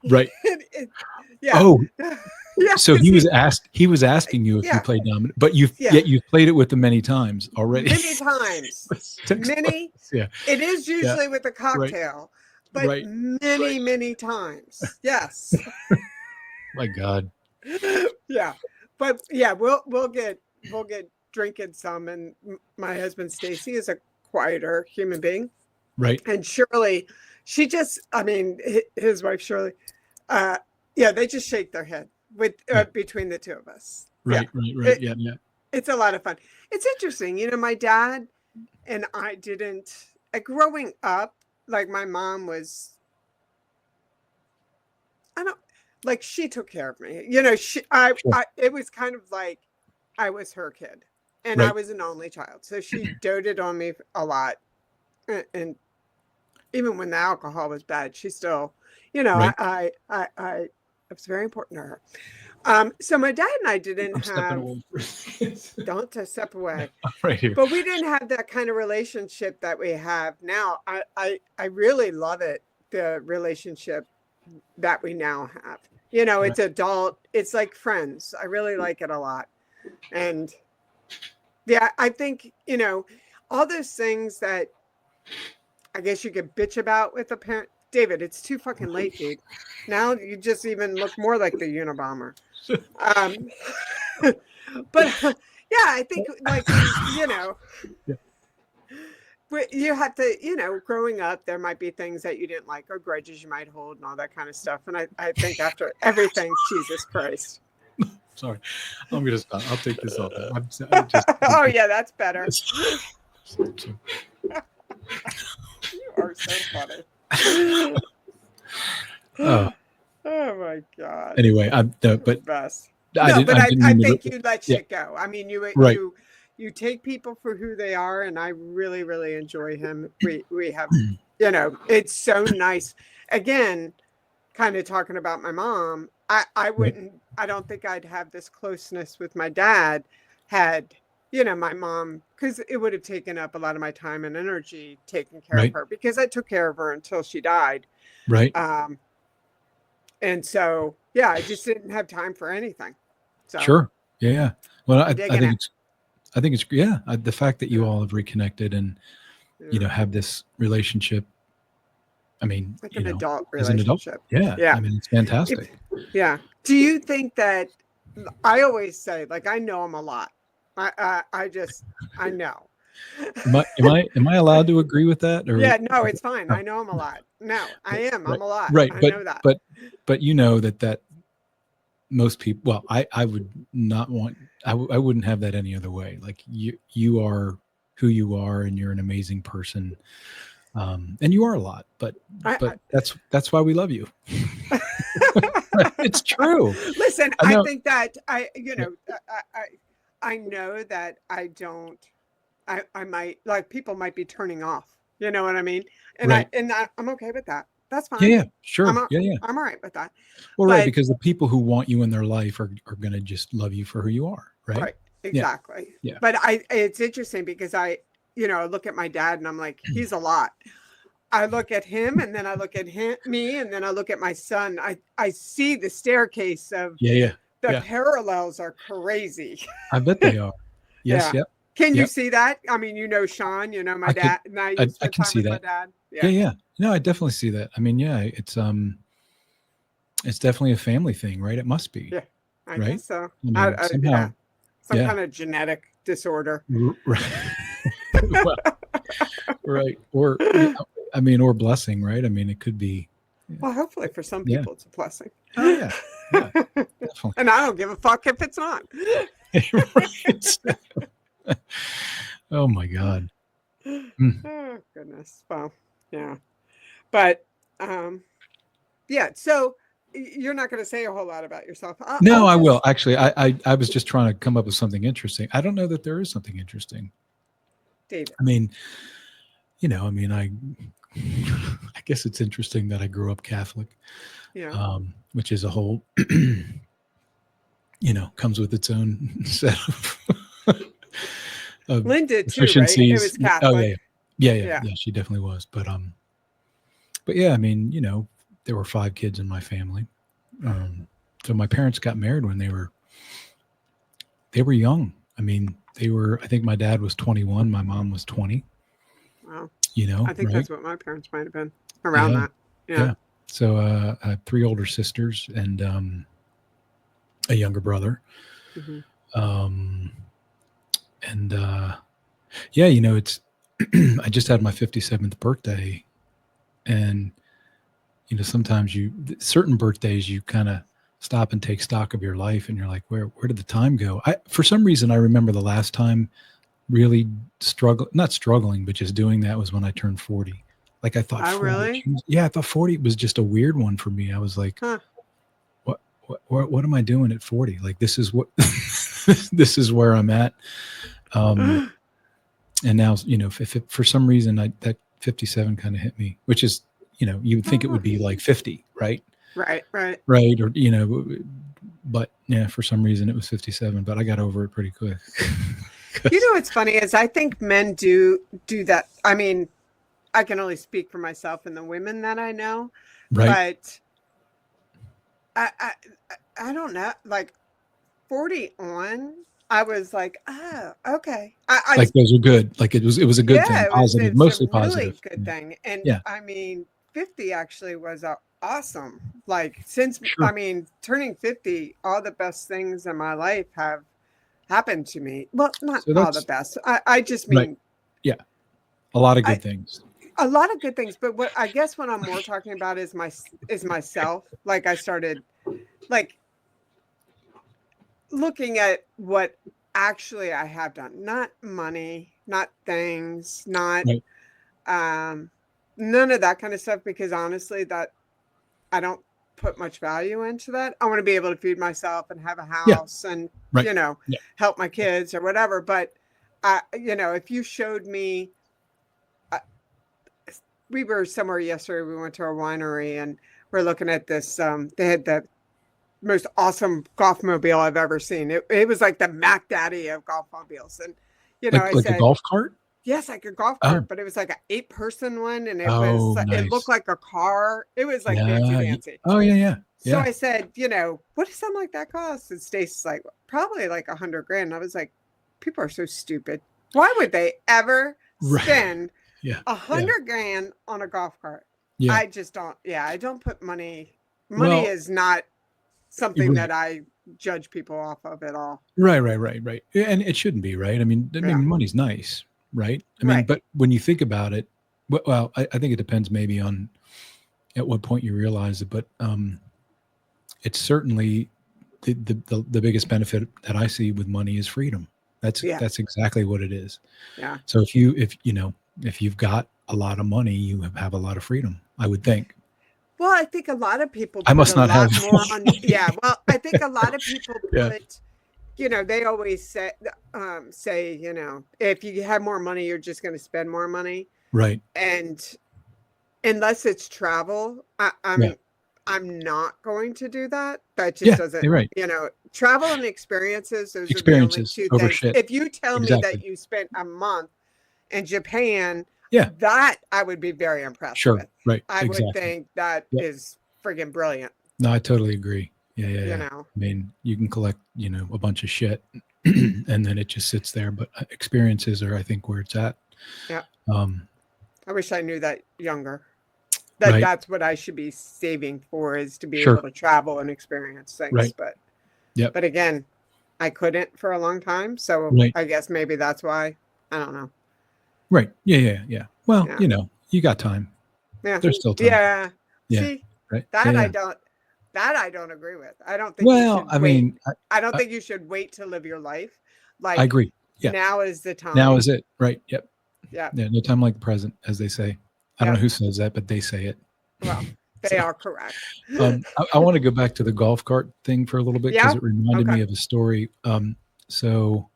Right. Yeah. Oh, yeah. So he was asking you if you played dominoes, but you've played it with them many times already. Many times. Many. Yeah. It is usually with a cocktail, but many times. Yes. My God. Yeah. But yeah, we'll get drinking some, and my husband Stacy is a quieter human being. Right. And Shirley, she just, I mean, his wife Shirley, they just shake their head with between the two of us. Right. Yeah. It's a lot of fun. It's interesting. My dad and I didn't, growing up, like my mom was, she took care of me. It was kind of like I was her kid, and I was an only child. So she doted on me a lot. And even when the alcohol was bad, she still, I it was very important to her. So my dad and I didn't have, don't step away. Right here. But we didn't have that kind of relationship that we have now. I really love it, the relationship that we now have. It's adult. It's like friends. I really like it a lot. And yeah, I think, all those things that I guess you could bitch about with a parent. David, it's too fucking late, dude. Now you just even look more like the Unabomber. But yeah, I think you have to, growing up, there might be things that you didn't like or grudges you might hold and all that kind of stuff. And I think after everything, Jesus Christ. Sorry, I'm going to stop. I'll take this off. Oh, yeah, that's better. You are so funny. Oh my God. Anyway, but best. No, but didn't I mean think to. you let Yeah, shit go. I mean, right. you take people for who they are, and I really, really enjoy him. We have, it's so nice. Again, kind of talking about my mom, I Right. wouldn't, I don't think I'd have this closeness with my dad had, my mom, because it would have taken up a lot of my time and energy taking care of Right. her, because I took care of her until she died. Right. Um, and so, yeah, I just didn't have time for anything. So Sure. Yeah. Yeah. Well, I'm digging it. I think it's, yeah. The fact that you Yeah, all have reconnected and, yeah. have this relationship, I mean, Like an adult as an adult. relationship. Yeah. Yeah. I mean, it's If, fantastic. yeah. Do you think that I always say, like, I know I'm a lot. I just, I know. Am I allowed to agree with that? Or, Yeah, no, it's fine. oh, I know I'm a lot. No, I am. right. I'm a lot. Right. I know that. But that most people, well, I would not want, I wouldn't have that any other way. Like you are who you are, and you're an amazing person. And you are a lot, but I that's why we love you. It's true. listen, I I know. think that Yeah. I know that I don't, I might, like, people might be turning off. You know what I mean? And Right. I'm okay with that. That's Yeah. fine. Yeah. Sure. Yeah. Yeah. I'm all right with that. Well, right, But because the people who want you in their life are going to just love you for who you are, right? right, Yeah. exactly. Yeah. But it's interesting because I look at my dad and I'm like, he's a lot. I look at him and then I look at me, and then I look at my son. I see the staircase of Yeah. Yeah. the Yeah. parallels are crazy. I bet they are. Yes. Yeah. Yep. Can you Yep. see that? I mean, Sean, my I could. dad, and I I spent can time see with my that. dad. Yeah. Yeah. Yeah. No, I definitely see that. I mean, yeah, it's definitely a family thing, right? It must be, Yeah. I right? guess so. I mean, Yeah. somehow, Some yeah. kind of genetic disorder. Right. Well, right. Or, yeah, I mean, or blessing, right? I mean, it could be. Yeah. Well, hopefully for some Yeah. people it's a blessing. Oh yeah. Yeah. Definitely. And I don't give a fuck if it's not. Right. Oh my God. Mm. Oh goodness. Well, yeah. But yeah, so you're not going to say a whole lot about yourself. No, I'll I will. just Actually, I was just trying to come up with something interesting. I don't know that there is something interesting. David. I mean, I mean, I guess it's interesting that I grew up Catholic, Yeah. which is a whole, comes with its own set of Lynn did too, right? It deficiencies. was Oh yeah, Catholic. yeah, yeah, Yeah. yeah. She definitely was. But yeah, I mean, there were 5 kids in my family. So my parents got married when they were young. I mean, I think my dad was 21, my mom was 20. Wow. I think Right? that's what my parents might have been around Yeah, that. Yeah. yeah. So I have 3 older sisters and a younger brother. Hmm. Um, and yeah, it's I just had my 57th birthday, and sometimes certain birthdays you kind of stop and take stock of your life, and you're like, where did the time go? For some reason, I remember the last time really not struggling, but just doing that was when I turned 40. Like I thought Oh, 40, really? yeah, I thought 40 was just a weird one for me. I was like, Huh. what am I doing at 40? Like, this is what, this is where I'm at. And now, if for some reason that 57 kind of hit me, which is, you would think it would be like 50, right? Right. Or, but yeah, for some reason it was 57, but I got over it pretty quick. What's funny is I think men do that. I mean, I can only speak for myself and the women that I know, Right. but I don't know. Like 40 on, I was like, oh, okay. Like those are good. Like it was a good thing, Yeah, positive, it's a mostly really positive. good thing. And Yeah. I mean, 50 actually was awesome. Like since, Sure. I mean, turning 50, all the best things in my life have happened to me. Well, not So all the best. I just mean, right. Yeah. A lot of good things. a lot of good things. But what I'm more talking about is myself. Like I started like looking at what actually I have done, not money, not things, not Right. none of that kind of stuff, because honestly that I don't put much value into that. I want to be able to feed myself and have a Yeah. house and, Right. you know, Yeah. help my kids or whatever. But, you know, if you showed me, uh, we were somewhere yesterday, we went to a winery and we're looking at this, they had the most awesome golf mobile I've ever seen. It was like the Mac Daddy of golf mobiles. And, you know, I Like a said, golf cart? yes, like a golf Oh. cart, but it was like an 8-person one. And it Oh, it looked nice. like a car. It was like Yeah. fancy. Oh, yeah, yeah. So Yeah. I said, you know, what does something like that cost? And Stacy's like, probably like $100 grand. I was like, people are so stupid. Why would they ever Right. spend Yeah. $100 grand on a golf cart? Yeah. I just don't. Yeah, I don't put money. Well, Money is not something right. that I judge people off of at all. Right. Yeah, and it shouldn't be, right? I mean, Yeah. money's nice, right? I mean, Right. but when you think about it, well, I think it depends maybe on at what point you realize it, but it's certainly the biggest benefit that I see with money is freedom. That's exactly what it is. Yeah. So if you've got a lot of money, you have a lot of freedom, I would think. Well, I think a lot of people I must not have more on. Yeah. Well, I think a lot of people Yeah. put, you know, they always say, you know, if you have more money, you're just going to spend more money. Right. And unless it's travel, I'm not going to do that. That just doesn't, you're right. you know, travel and experiences. Those Experiences are the over only two things. shit. If you tell me that Exactly. you spent a month in Japan, Yeah. that I would be very impressed Sure. with. Right. I Exactly. would think that Yep. is friggin' brilliant. No, I totally agree. Yeah. You know, I mean, you can collect, you know, a bunch of shit and then it just sits there. But experiences are, I think, where it's at. Yeah. I wish I knew that younger. Right. That's what I should be saving for, is to be Sure. able to travel and experience things. Right. But Yep. but again, I couldn't for a long time. So Right. I guess maybe that's why. I don't know. Right. Yeah. Well, Yeah. you know, you got time. Yeah. There's still time. Yeah. Yeah. See, Right. that Yeah. I don't agree with. I don't think you Well, should I wait. mean, I don't think you should wait to live your life. Like, I agree. Yeah. now is the time. Now is it. Right. Yep. Yeah. Yeah. No time like the present, as they say. I don't know who says that, but they say it. Well, they are correct. I want to go back to the golf cart thing for a little bit because it reminded me of a story. So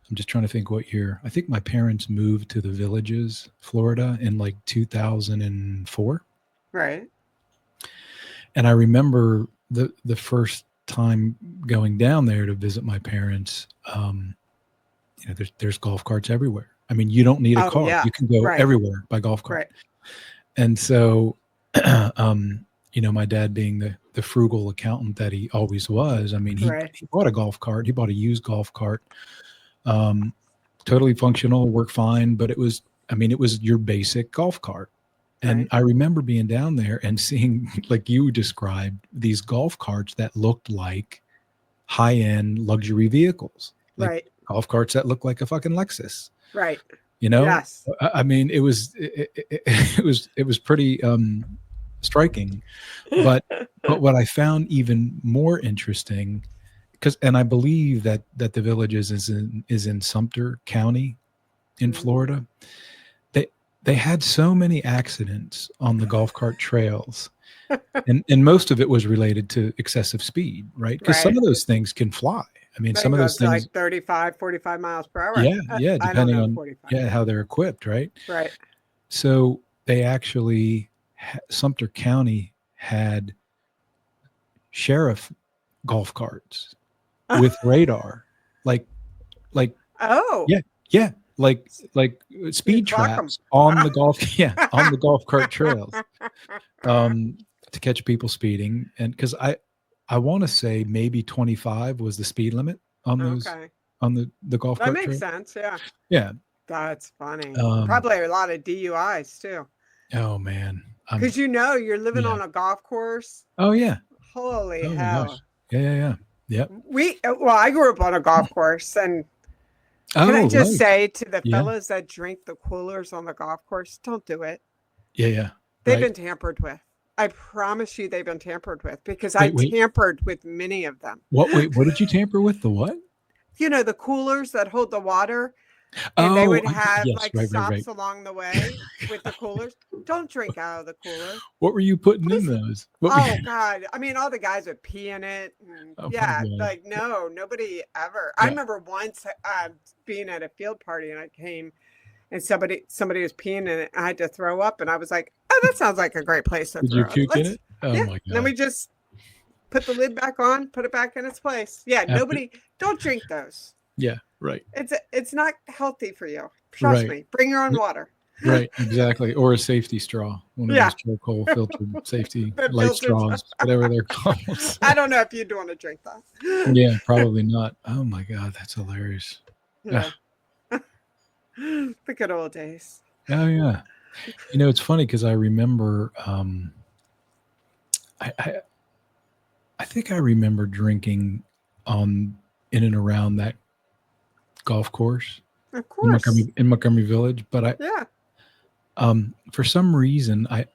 I'm just trying to think what year. I think my parents moved to the Villages, Florida in like 2004. Right. And I remember the first time going down there to visit my parents. You know, there's golf carts everywhere. I mean, you don't need a car. Yeah. You can go Right. everywhere by golf cart. Right. And so, you know, my dad being the frugal accountant that he always was, I mean, he bought a golf cart. He bought a used golf cart. Totally functional, worked fine, but it was your basic golf cart. And Right. I remember being down there and seeing, like you described, these golf carts that looked like high-end luxury vehicles. Like Right. golf carts that looked like a fucking Lexus. Right. You know? Yes. I mean, it was pretty striking. But what I found even more interesting, and I believe that the Villages is in Sumter County in Florida. They had so many accidents on the golf cart trails, and most of it was related to excessive speed, right? Because some of those things can fly. I mean, some of those things, like 35, 45 miles per hour. yeah, depending on 45. how they're equipped, right? Right. So they actually, Sumter County had sheriff golf carts with radar, like Oh. yeah, like speed clock 'em. traps on the golf cart trails, to catch people speeding. And because I want to say maybe 25 was the speed limit on those on the golf cart That makes trail. sense. Yeah. Yeah. That's funny. Um, Probably a lot of DUIs too. Oh man. Because you're living on a golf course. Oh yeah. Holy Oh my hell. gosh. Yeah. Yep. I grew up on a golf course, and can I just say to the fellas that drink the coolers on the golf course, don't do it. Yeah. They've been tampered with. I promise you they've been tampered with, because I tampered with many of them. What did you tamper with? The what? You know, the coolers that hold the water. And they Oh, would have yes, like right, right, right. stops along the way with the coolers. Don't drink out of the cooler. What were you putting in Please. those? What were Oh God. I mean, all the guys would pee in it. And oh my yeah, God. like no, nobody ever. I Yeah. remember once being at a field party and I came and somebody was peeing in it. I had to throw up and I was like, oh, that sounds like a great place to Did you throw up. puke in Let's it? Oh yeah. my Then God. we just put the lid back on, put it back in its place. Yeah, After, nobody don't drink those. yeah, right. It's not healthy for you. Trust Right. me. Bring your own water. Right, exactly. Or a safety straw, one of Yeah. those charcoal filtered safety The life filters. straws, whatever they're called. I don't know if you'd want to drink that. Yeah, probably not. Oh my God, that's hilarious. Yeah. The good old days. Oh yeah. You know, it's funny because I remember I, I I think I remember drinking on in and around that golf course Of in course. Montgomery Village, but Yeah. for some reason I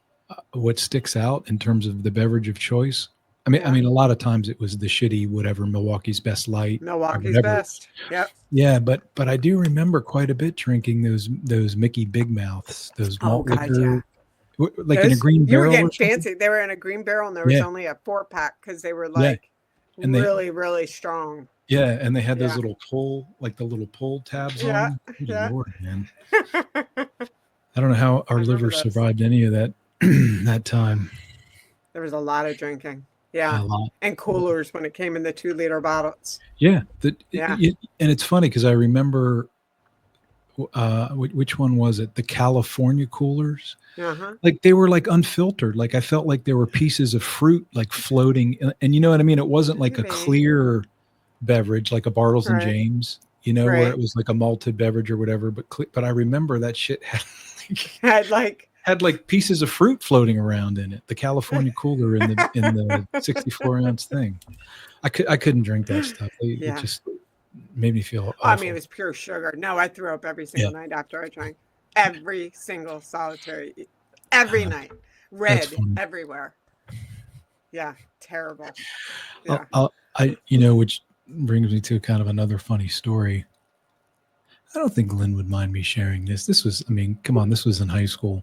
what sticks out in terms of the beverage of choice. I Yeah. mean, a lot of times it was the shitty whatever Milwaukee's Best Light or Milwaukee's whatever. best. Yep. Yeah, but I do remember quite a bit drinking those Mickey Big Mouths, those Oh malt God, liquor, yeah. like in a Those, green you were barrel getting or something. fancy. They were in a green barrel and there was Yeah, only a 4-pack because they were yeah, like and they really, really strong. yeah, and they had those Yeah. little pull tabs on Yeah. them. Good Yeah. Lord, man! I don't know how our I remember liver those. survived any of that that time. There was a lot of drinking. Yeah. A lot. And coolers when it came in the 2-liter bottles. Yeah, Yeah. and it's funny because I remember which one was it? The California coolers. Uh-huh. Like they were like unfiltered. Like I felt like there were pieces of fruit like floating, and you know what I mean. It wasn't like a Maybe. clear beverage like a Bartles and Right. James, you know, where Right. it was like a malted beverage or whatever. But I remember that shit Had like had like pieces of fruit floating around in it. The California cooler in the 64-ounce thing. I couldn't drink that stuff. It yeah. just made me feel awful. I mean, it was pure sugar. No, I threw up every single night after I drank. Every single solitary, every night. Red funny. everywhere. Yeah, terrible. Yeah. Yeah. Which brings me to kind of another funny story. I don't think Lynn would mind me sharing this. This was, I mean, come on, this was in high school.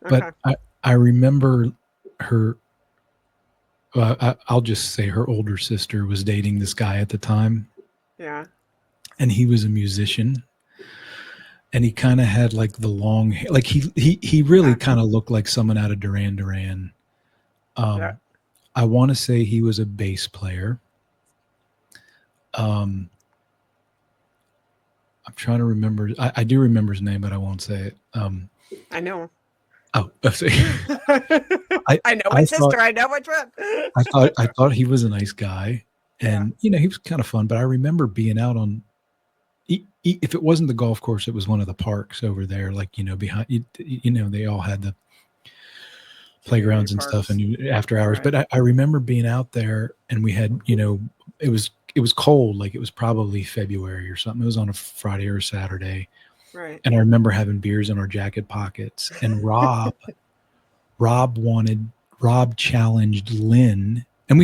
But Okay. I remember her, I'll just say her older sister was dating this guy at the time. Yeah. And he was a musician. And he kind of had like the long hair. Like he really kind of looked like someone out of Duran Duran. Yeah. I want to say he was a bass player. I'm trying to remember. I do remember his name, but I won't say it. I know. Oh, I know my sister. I know which one. I thought he was a nice guy, and he was kind of fun. But I remember being out on, if it wasn't the golf course, it was one of the parks over there. Like behind, they all had the playgrounds and stuff, and after hours. Right. But I remember being out there, and we had, it was cold, like it was probably February or something. It was on a Friday or a Saturday. Right. And I remember having beers in our jacket pockets. And Rob challenged Lynn. And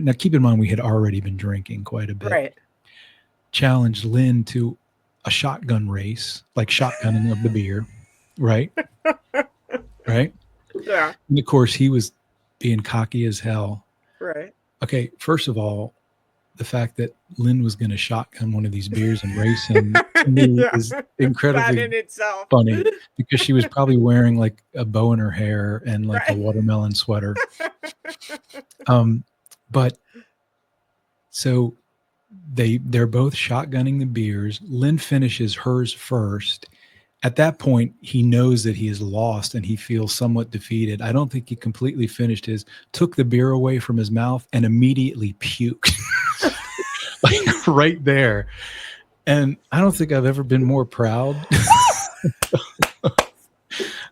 now keep in mind, we had already been drinking quite a bit. Right. Challenged Lynn to a shotgun race, like shotgunning of the beer. Right. Right. Yeah. And of course, he was being cocky as hell. Right. Okay. First of all, the fact that Lynn was going to shotgun one of these beers and race him to me is incredibly in itself. funny, because she was probably wearing like a bow in her hair and like a watermelon sweater. But so they're both shotgunning the beers. Lynn finishes hers first. At that point, he knows that he is lost and he feels somewhat defeated. I don't think he completely finished his, took the beer away from his mouth and immediately puked. Like right there. And I don't think I've ever been more proud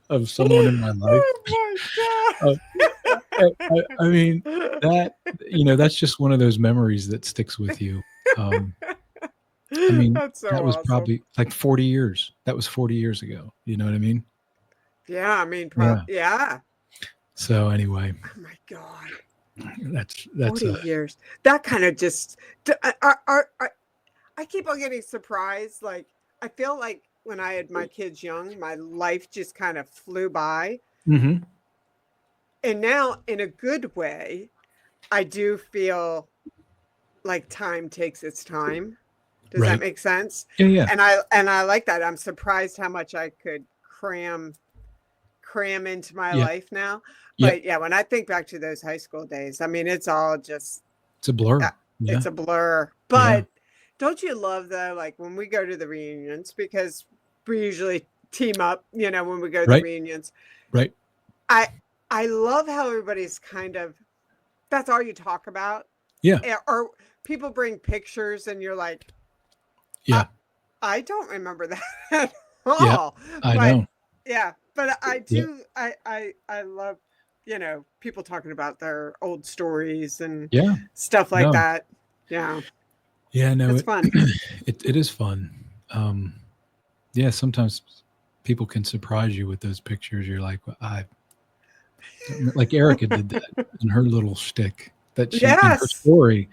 of someone in my life. Oh my God. I mean, that's just one of those memories that sticks with you. I mean, that was probably like 40 years. That was 40 years ago. You know what I mean? Yeah. I mean, yeah. So anyway. Oh my God. That's 40 years. That kind of just, I keep on getting surprised. Like, I feel like when I had my kids young, my life just kind of flew by. Mm-hmm. And now, in a good way, I do feel like time takes its time. Does that Right. make sense? Yeah. Yeah. And I like that. I'm surprised how much I could cram into my Yeah. life now. Yep. But yeah, when I think back to those high school days, I mean, it's all just It's a blur. Yeah. it's a blur. But don't you love though, like when we go to the reunions, because we usually team up, you know, when we go to the Right. reunions. Right. I love how everybody's kind of, that's all you talk about. Yeah. Or people bring pictures and you're like, Yeah. I don't remember that at Yeah. all. I But know. yeah, but I Yeah. do, I love, you know, people talking about their old stories and Yeah. stuff like No. that. Yeah, Yeah. No. it's fun. It is fun. Yeah. Sometimes people can surprise you with those pictures. You're like, well, like Erica did that in her little shtick that she in her Yes. story.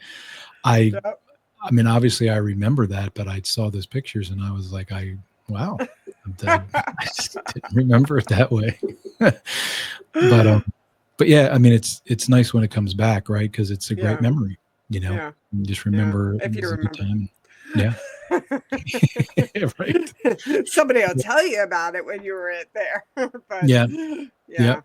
I Yep. mean, obviously I remember that, but I saw those pictures and I was like, wow, I just didn't remember it that way. But yeah, I mean, it's nice when it comes back, right? Because it's a great Yeah. memory, you know. Yeah. You just remember If it you was a good remember. time. Yeah. Right. Somebody will tell you about it when you were there. But Yeah. yeah. Yep.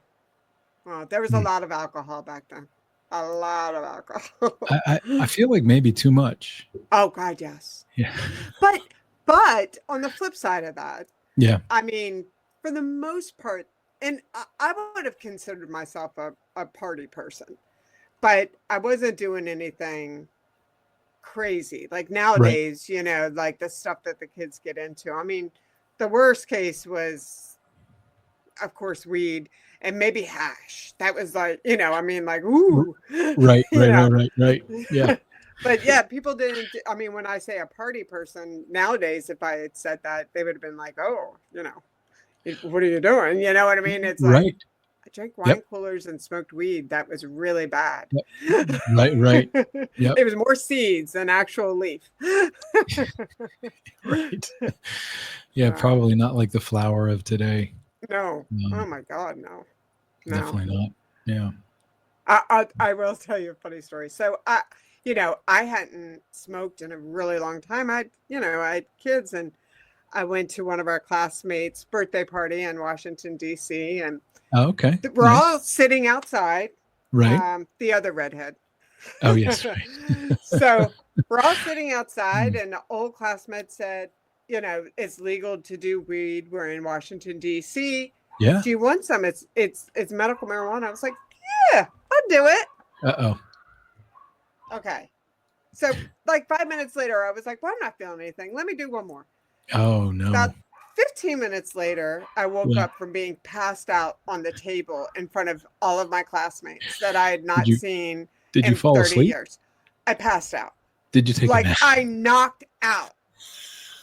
Well, there was a lot of alcohol back then. A lot of alcohol. I feel like maybe too much. Oh God, yes. Yeah. But on the flip side of that, Yeah. I mean, for the most part, and I would have considered myself a party person, but I wasn't doing anything crazy. Like nowadays, you know, like the stuff that the kids get into. I mean, the worst case was, of course, weed and maybe hash. That was like, you know, I mean, like, ooh, Right. you know. Right. Yeah. But yeah, people didn't. I mean, when I say a party person nowadays, if I had said that, they would have been like, "Oh, you know, what are you doing?" You know what I mean? It's like Right. I drank wine coolers and smoked weed. That was really bad. Yep. Right. Yep. It was more seeds than actual leaf. Right. Yeah, probably not like the flower of today. No. Oh my God, no. Definitely not. Yeah. I will tell you a funny story. So you know, I hadn't smoked in a really long time. I had kids, and I went to one of our classmates' birthday party in Washington, D.C. and okay. we're all sitting outside. Right. The other redhead. Oh yes. So we're all sitting outside, and the old classmate said, you know, it's legal to do weed. We're in Washington, D.C. Yeah. Do you want some? It's medical marijuana. I was like, yeah, I'll do it. Uh-oh. Okay. So like 5 minutes later, I was like, well, I'm not feeling anything. Let me do one more. Oh no. About 15 minutes later, I woke up from being passed out on the table in front of all of my classmates that I had not seen in 30 years. I passed out. Did you take a nap? I knocked out.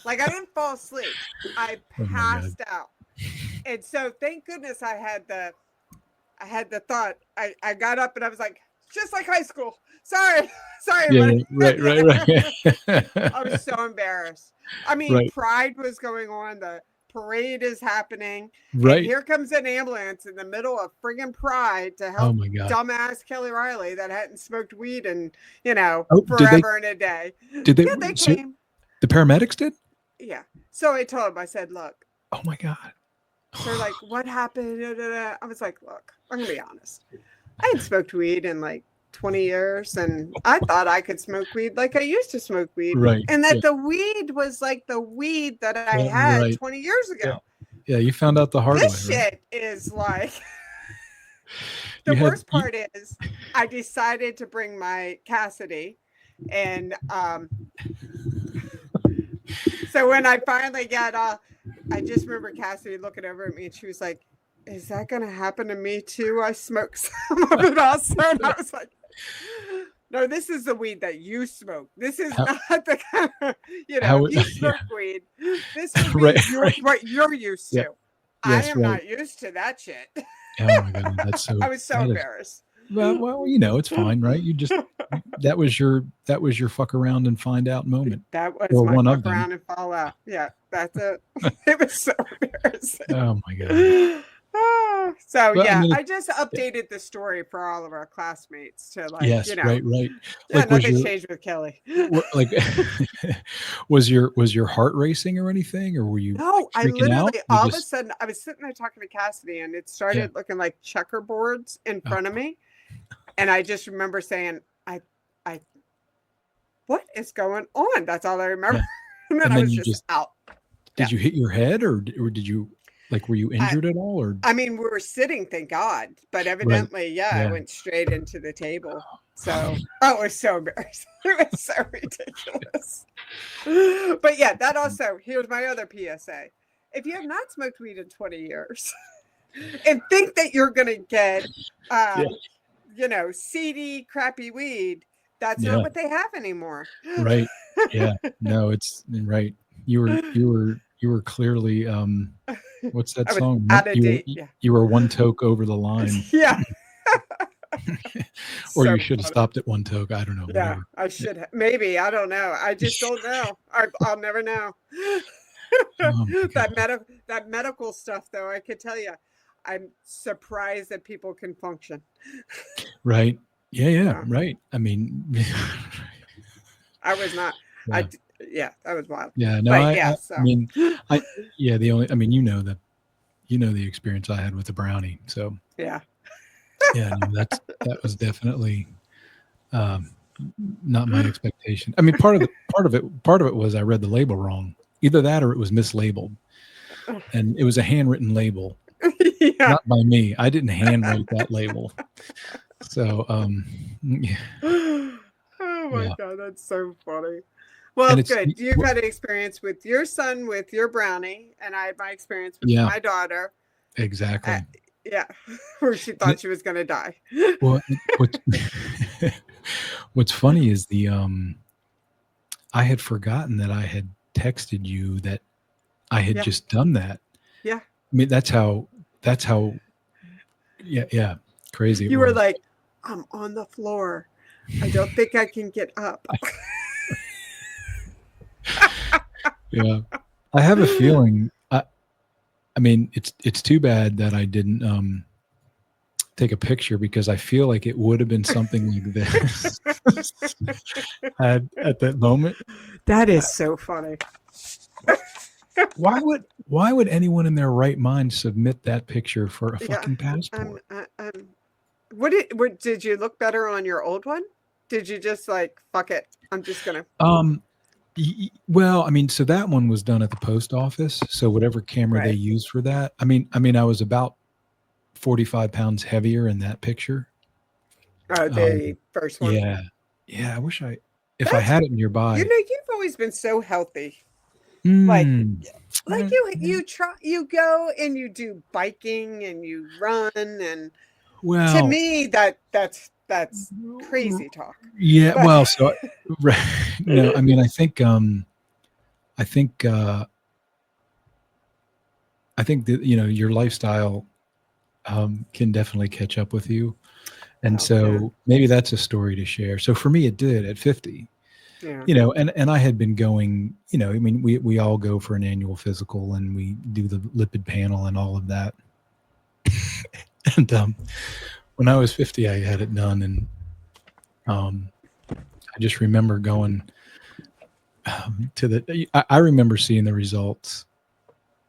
Like I didn't fall asleep. I passed out. And so thank goodness I had the thought. I got up and I was like, just like high school. Sorry. Yeah, right. I was so embarrassed. I mean, Pride was going on. The parade is happening. Right. And here comes an ambulance in the middle of friggin' Pride to help dumbass Kelly Riley that hadn't smoked weed in, you know, forever and a day. Did they? Yeah, they came. The paramedics did? Yeah. So I told him, I said, look. Oh my God. They're like, what happened? I was like, look, I'm going to be honest. I had smoked weed in like 20 years, and I thought I could smoke weed like I used to smoke weed. Right. And that the weed was like the weed that I had 20 years ago. Yeah, you found out the hard way. This shit is like, the worst part is I decided to bring my Cassidy, and so when I finally got off, I just remember Cassidy looking over at me, and she was like, is that going to happen to me too? I smoked some of it also. And I was like, no, this is the weed that you smoke. This is not the kind of, you know, you smoke weed. This is what you're used to. Yeah. I am not used to that shit. Oh my God, that's so. I was so embarrassed. Well, you know, it's fine, right? You just that was your fuck around and find out moment. That was my fuck around and fall out. Yeah. That's it. It was so embarrassing. Oh my God. So Well, I yeah, mean, I just updated the story for all of our classmates to like, yes, right, right. yeah, Like, was nothing's your changed with Kelly. like was your heart racing or anything, or were you like No, I freaking out? literally You all of a just sudden I was sitting there talking to Cassidy and it yeah. started looking like checkerboards in Oh, front of me. And I just remember saying, I what is going on? That's all I remember. yeah. And then And I then was you just just out. Yeah. did you hit your head, or did you like were you I injured at all, or I mean, we were sitting, thank God, but right? evidently, yeah, I Yeah. went straight into the table. So, oh, it was so embarrassing. It was so ridiculous. But yeah, that also, here's my other PSA. If you have not smoked weed in 20 years and think that you're going to get, Yeah. seedy, crappy weed, that's not Yeah. what they have anymore. Right. Yeah. No, it's right. You were clearly what's that I was song? out of date. Yeah. You were one toke over the line. Yeah. Or you So should have funny. stopped at one toke. I don't know, Yeah, whatever. I should have. Maybe. I don't know. I just don't know. I'll never know. Oh my that God. that medical stuff, though, I could tell you, I'm surprised that people can function. Right. Yeah, yeah, Yeah, right. I mean, I was not. yeah. Yeah, that was wild. Yeah, no, But I yeah, I so mean, I yeah, the only I mean, the experience I had with the brownie. So, yeah, yeah, no, that was definitely um not my expectation. I mean, part of it was I read the label wrong. Either that or it was mislabeled. And it was a handwritten label, yeah. not by me. I didn't handwrite that label. So, yeah, Oh my yeah. God, that's so funny. And Well, it's good. You've had an experience with your son with your brownie, and I had my experience with yeah, my daughter. Uh, exactly. yeah, where she And thought she was going to die. well, what what's funny is I had forgotten that I had texted you that I had Yeah, just done that. yeah. I mean, that's how yeah, crazy it You were was. like, I'm on the floor. I don't think I can get up. Yeah. I have a feeling I mean, it's too bad that I didn't take a picture because I feel like it would have been something like this at that moment. That is so funny. Why would anyone in their right mind submit that picture for a Yeah. fucking passport? What did you look better on your old one? Did you just like, fuck it, I'm just gonna. Um well, I mean, so that one was done at the post office. So whatever camera they Right. used for that, I mean, I was about 45 pounds heavier in that picture. Oh, Um, the first one. yeah, yeah. If I That's had it nearby. you've always been so healthy. Like Mm, like you go and you do biking and you run, and to well, me that's crazy talk. yeah. But Well, so right, no, I mean, I think, I think that your lifestyle can definitely catch up with you, and oh yeah, so maybe that's a story to share. So for me, it did at 50. yeah, And I had been going, I mean, we all go for an annual physical and we do the lipid panel and all of that. And when I was 50, I had it done, and I just remember going I remember seeing the results.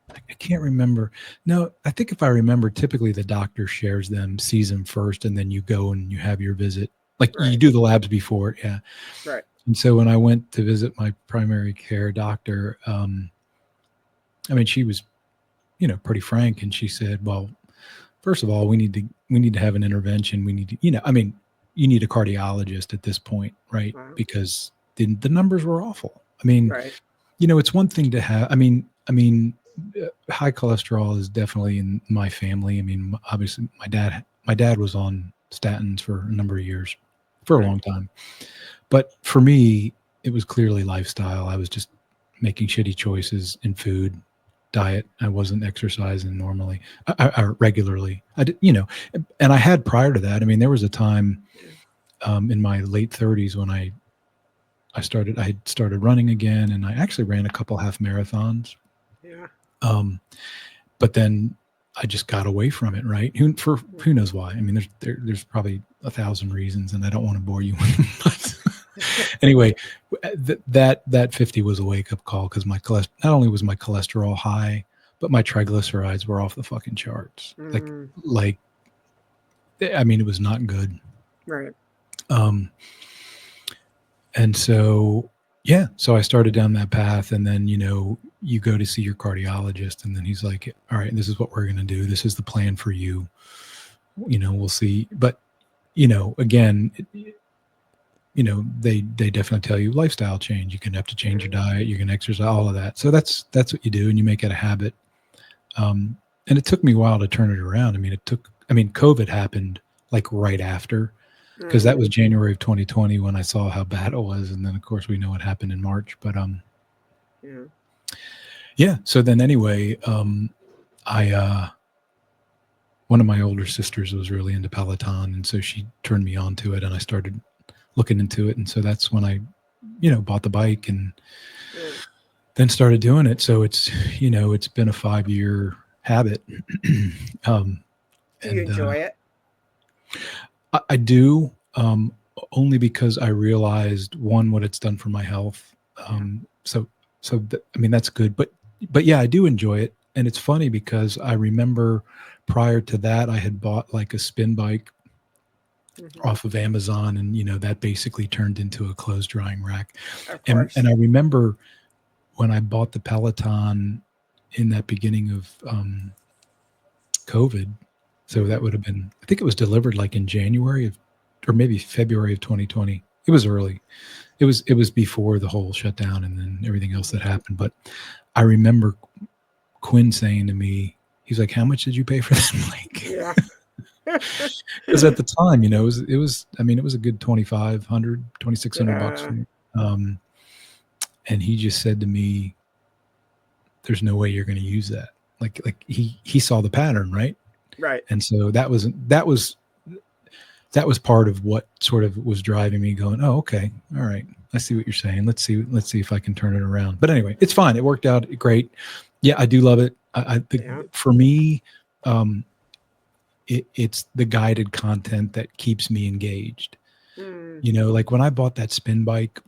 I can't remember. No, I think if I remember, typically the doctor shares them, sees them first, and then you go and you have your visit. Like you right, do the labs before, yeah. right, And so when I went to visit my primary care doctor, I mean, she was, pretty frank, and she said, "Well, first of all, we need to have an intervention. We need to, I mean, you need a cardiologist at this point, right? wow, Because the numbers were awful. I mean, right, it's one thing to have. High cholesterol is definitely in my family. I mean, obviously, my dad was on statins for a number of years, for a right, long time. But for me, it was clearly lifestyle. I was just making shitty choices in food, diet. I wasn't exercising normally, regularly. I did, and I had prior to that. I mean, there was a time in my late 30s when I had started running again, and I actually ran a couple half marathons. Yeah. But then I just got away from it, right? Who knows why? I mean, there's probably 1,000 reasons, and I don't want to bore you. But anyway, that 50 was a wake up call because not only was my cholesterol high, but my triglycerides were off the fucking charts. Like, I mean, it was not good. Right. And so, yeah, so I started down that path, and then, you go to see your cardiologist, and then he's like, all right, this is what we're going to do. This is the plan for you. We'll see. But, again, they definitely tell you lifestyle change. You're going to have to change your diet. You're going to exercise, all of that. So that's what you do, and you make it a habit. And it took me a while to turn it around. COVID happened like right after, because that was January of 2020 when I saw how bad it was. And then of course we know what happened in March, but, yeah. So then anyway, one of my older sisters was really into Peloton. And so she turned me on to it, and I started looking into it. And so that's when I, bought the bike and then started doing it. So it's, it's been a 5-year habit. Do you enjoy it? I do, only because I realized, one, what it's done for my health. That's good. But yeah, I do enjoy it. And it's funny because I remember prior to that, I had bought like a spin bike off of Amazon, and, that basically turned into a clothes drying rack. And I remember when I bought the Peloton in that beginning of COVID. So that would have been, I think it was delivered like in January or maybe February of 2020. It was early. It was before the whole shutdown and then everything else that happened. But I remember Quinn saying to me, he's like, "How much did you pay for this bike?" Yeah. Because at the time, it was a good $2,500, $2,600 bucks. And he just said to me, "There's no way you're going to use that." Like he saw the pattern, right? Right. And so that was part of what sort of was driving me going, "Oh, okay. All right. I see what you're saying. Let's see if I can turn it around." But anyway, it's fine. It worked out great. Yeah, I do love it. I think for me, it's the guided content that keeps me engaged. Like when I bought that spin bike,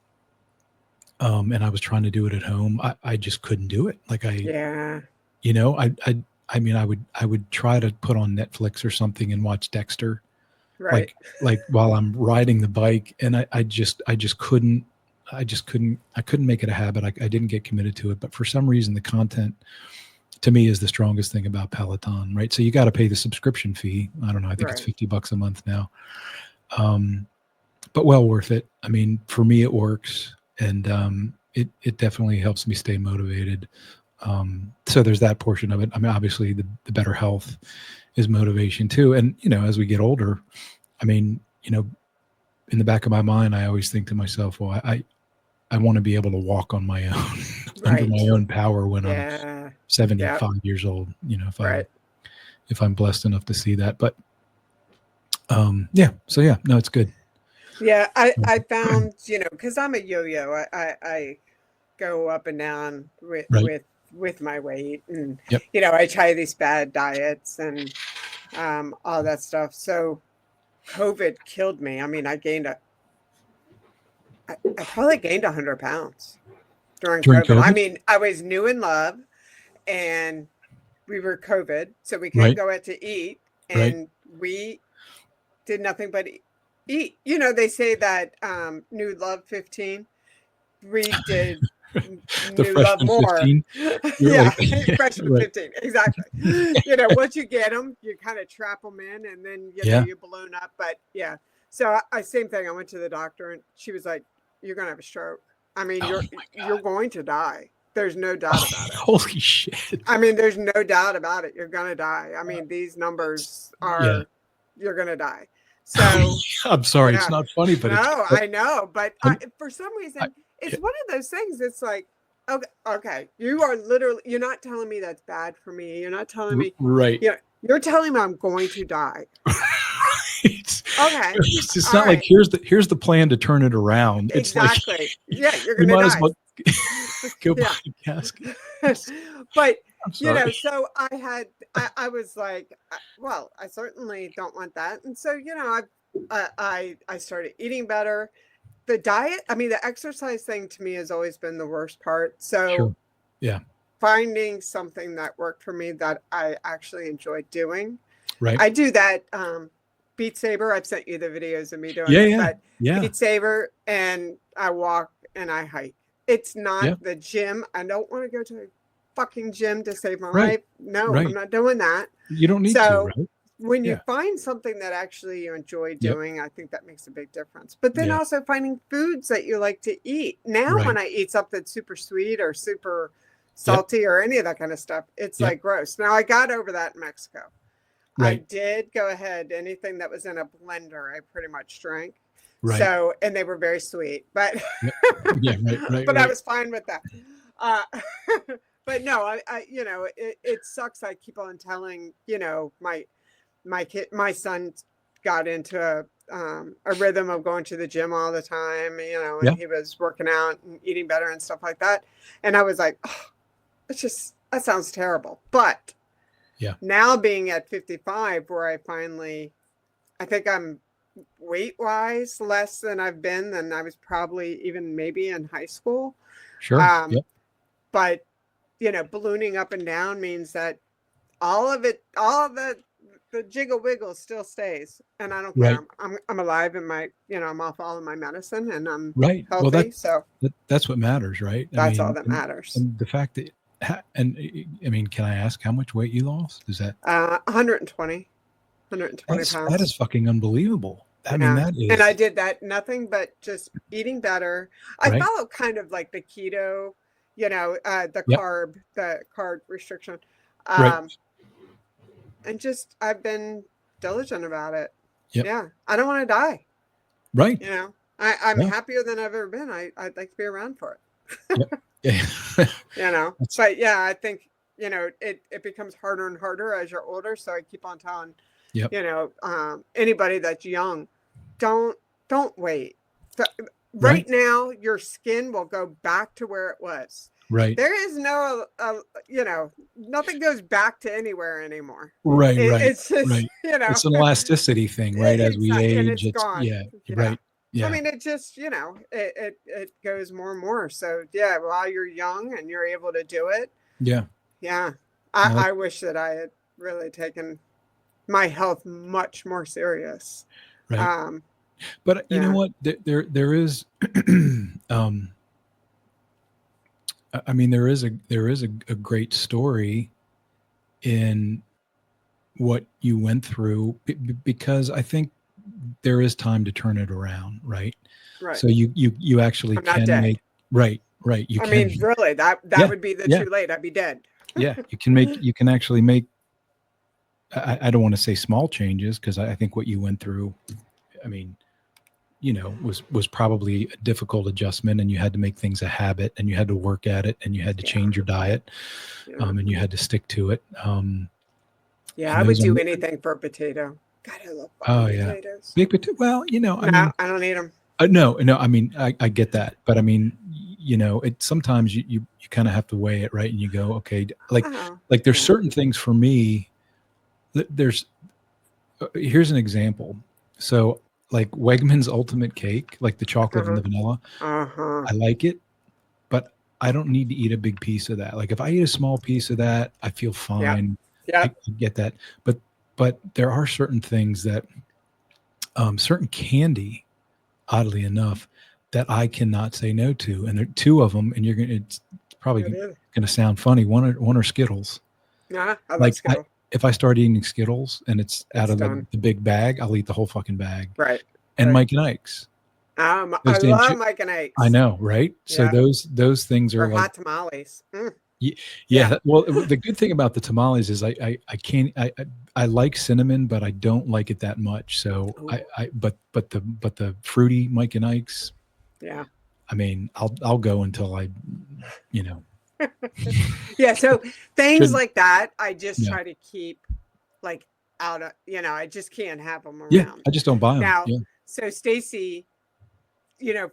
and I was trying to do it at home, I just couldn't do it. Like I would try to put on Netflix or something and watch Dexter, right, like while I'm riding the bike, and I couldn't make it a habit. I didn't get committed to it, but for some reason the content to me is the strongest thing about Peloton, right? So you got to pay the subscription fee. I don't know. I think it's $50 a month now, but well worth it. I mean, for me, it works, and it definitely helps me stay motivated. So there's that portion of it. I mean, obviously the better health is motivation too. And, as we get older, I mean, in the back of my mind, I always think to myself, well, I want to be able to walk on my own, under my own power when I'm 75 years old, if I'm blessed enough to see that. But, no, it's good. Yeah. I found, cause I'm a yo-yo, I go up and down with my weight, and I try these bad diets and all that stuff. So COVID killed me. I mean, I probably gained 100 pounds during COVID. I mean, I was new in love, and we were COVID, so we couldn't go out to eat, and we did nothing but eat. They say that new love 15. We did new love more. 15. Yeah, freshman 15. Exactly. Once you get them, you kind of trap them in, and then you balloon up. But yeah, so same thing. I went to the doctor, and she was like, "You're gonna have a stroke. I mean, you're going to die. There's no doubt about it." Holy shit! I mean, there's no doubt about it. You're gonna die. I mean, these numbers are you're gonna die. So I'm sorry, it's not funny, but I know, but for some reason, it's one of those things. It's like, okay, you're not telling me that's bad for me. You're not telling me, right? You're telling me I'm going to die. Okay. It's All not like right. here's the plan to turn it around. It's like Exactly. Yeah, you're you gonna might as die. well go buy Yeah. a casket. But I'm you know, sorry. so I was like, well, I certainly don't want that. And so, you know, I started eating better. The diet, I mean, the exercise thing to me has always been the worst part. So Sure. Yeah. finding something that worked for me that I actually enjoyed doing. Right. I do that Beat Saber. I've sent you the videos of me doing Yeah. it, Yeah. but Yeah. Beat Saber, and I walk and I hike. It's not Yeah. the gym. I don't want to go to a fucking gym to save my Right. life. No, I'm Right. not doing that. You don't need to, So right? when you Yeah. find something that actually you enjoy Yep. doing, I think that makes a big difference. But then Yeah. also finding foods that you like to eat. Now, Right. when I eat something super sweet or super Yep. salty or any of that kind of stuff, it's Yep. like gross. Now, I got over that in Mexico. I Right. did go ahead. Anything that was in a blender, I pretty much drank. Right. So, and they were very sweet, but Yep. Yeah. Right. Right. but I Right. was fine with that. Uh, but no, you know, it sucks. I keep on telling, you know, my son got into a rhythm of going to the gym all the time, you know, and Yeah. he was working out and eating better and stuff like that. And I was like, oh, it's just, that sounds terrible. But Yeah. now being at 55, where I think I'm weight wise less than I've been than I was probably even maybe in high school. Sure. Yep. But, you know, ballooning up and down means that all of the jiggle wiggle still stays, and I don't Right. care. I'm alive, and you know, I'm off all of my medicine, and I'm Right. Well, healthy. So that's what matters, right? I that's all mean, that matters. and the fact that, and I mean, can I ask how much weight you lost? Is that 120 that pounds. is fucking unbelievable. I mean, Yeah. that And I is did that nothing but just eating better. I right. follow kind of like the keto, you know, the Yep. carb restriction. Right. And just I've been diligent about it. Yep. Yeah. I don't want to die. Right. You know, I'm Yeah. happier than I've ever been. I'd like to be around for it. Yep. Yeah. You know, That's- but yeah, I think, you know, it becomes harder and harder as you're older. So I keep on telling, Yep. you know, anybody that's young, don't wait. Right Right. now, your skin will go back to where it was. Right. There is no, you know, nothing goes back to anywhere anymore. Right. Right. It's just, Right. you know, It's an elasticity thing, right? As we exactly, and age, it's gone. yeah. Yeah. Right. Yeah. I mean, it just, you know, it goes more and more. So yeah, while you're young and you're able to do it. Yeah. Yeah. No, I wish that I had really taken my health much more serious. right. But you know Yeah. what? There is, I mean, there is a great story in what you went through because I think there is time to turn it around, right? Right. So you actually I'm not can dead. make right. You I can. mean, really, that Yeah, would be yeah. too late. I'd be dead. Yeah, you can actually make. I don't want to say small changes because I think what you went through, I mean, you know, was probably a difficult adjustment, and you had to make things a habit, and you had to work at it, and you had to Yeah. change your diet, Yeah. and you had to stick to it. Yeah, and I would those do are- anything for a potato. God, I love Oh fucking yeah, potatoes. big potato. Well, you know, I No, mean, I don't eat them. no. I mean, I get that, but I mean, you know, it sometimes you kind of have to weigh it, right? And you go, okay, like Oh, there's yeah. certain things for me. There's here's an example. So like Wegmans Ultimate Cake, like the chocolate and the vanilla, Uh-huh. I like it, but I don't need to eat a big piece of that. Like if I eat a small piece of that, I feel fine. Yeah. I get that, but there are certain things that, certain candy, oddly enough, that I cannot say no to, and there are two of them, and it's probably It is. going to sound funny. One are Skittles. Yeah, I love Like Skittles. if I start eating Skittles and it's out It's of done. the big bag, I'll eat the whole fucking bag. Right. And Right. Mike and Ike's. I Those damn love Mike and Ike's. I know, right? So Yeah. those things are Or like, hot tamales. yeah. Well, the good thing about the tamales is I can't I like cinnamon, but I don't like it that much. So Ooh. but the fruity Mike and Ike's, Yeah. I mean, I'll go until I, you know. Yeah. So things Shouldn't- like that, I just Yeah. try to keep like out of, I just can't have them Yeah, around. I just don't buy them. Now, Yeah, so Stacy,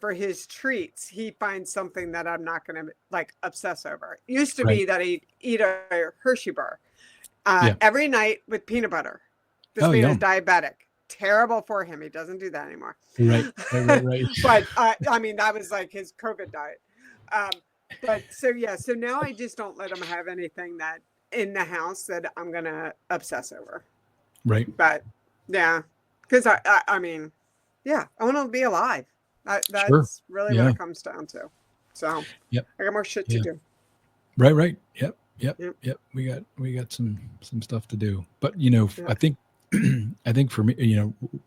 for his treats, he finds something that I'm not going to like obsess over. It used to right. be that he'd eat a Hershey bar Yeah. every night with peanut butter. This Oh, man is yum. diabetic. Terrible for him. He doesn't do that anymore. Right. But I mean, that was like his COVID diet. But so now I just don't let him have anything that in the house that I'm gonna obsess over. Right. But yeah, because I mean, yeah, I want to be alive. That's Sure. really Yeah. what it comes down to. So Yep. I got more shit to Yeah. do. Right. Yep. Yep. We got some stuff to do. But Yeah. I think I think for me,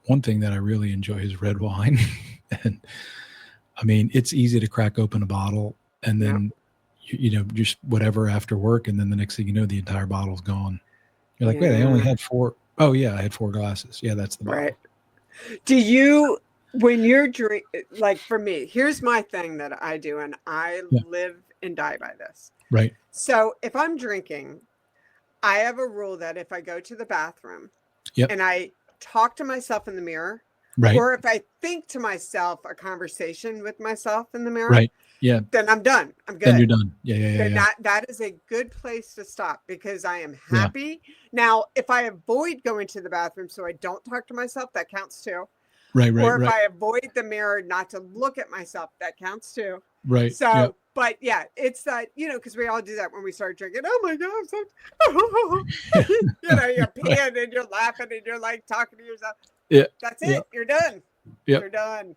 one thing that I really enjoy is red wine. And I mean, it's easy to crack open a bottle and then just whatever after work, and then the next thing you know, the entire bottle's gone. You're like, wait, I only Yeah. had 4. Oh yeah, I had 4 glasses. Yeah, that's the bottle. Right. Do you, when you're drink, like for me, here's my thing that I do, and I Yeah. live and die by this. Right. So if I'm drinking, I have a rule that if I go to the bathroom Yep. and I talk to myself in the mirror, Right. or if I think to myself a conversation with myself in the mirror, Right. Yeah. then I'm done. I'm good. Then you're done. Yeah. Then that is a good place to stop because I am Yeah. happy. Now, if I avoid going to the bathroom so I don't talk to myself, that counts too. Right. Or if I avoid the mirror not to look at myself, that counts too. Right. So, Yep. but yeah, it's that, because we all do that when we start drinking. Oh my God. You're peeing and you're laughing and you're like talking to yourself. Yeah. That's it. Yep. You're done. Yep. You're done.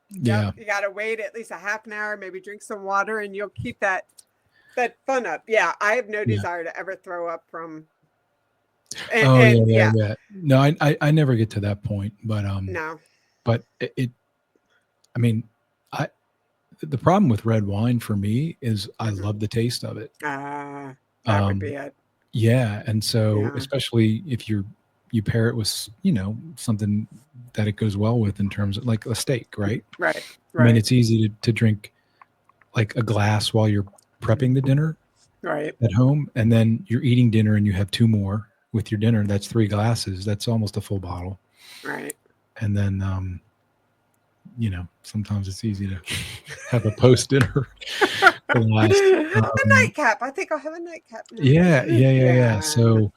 Yeah. Yep. You got to wait at least a half an hour, maybe drink some water, and you'll keep that fun up. Yeah. I have no desire to ever throw up from. Yeah. No, I never get to that point, but no. But I mean, the problem with red wine for me is I love the taste of it. That would be it. Yeah, and so especially if you pair it with something that it goes well with in terms of like a steak, right? Right. I mean, it's easy to drink like a glass while you're prepping the dinner at home, and then you're eating dinner and you have 2 more with your dinner. That's 3 glasses. That's almost a full bottle. Right. And then sometimes it's easy to have a post dinner glass. A nightcap. I think I'll have a nightcap now. Yeah. So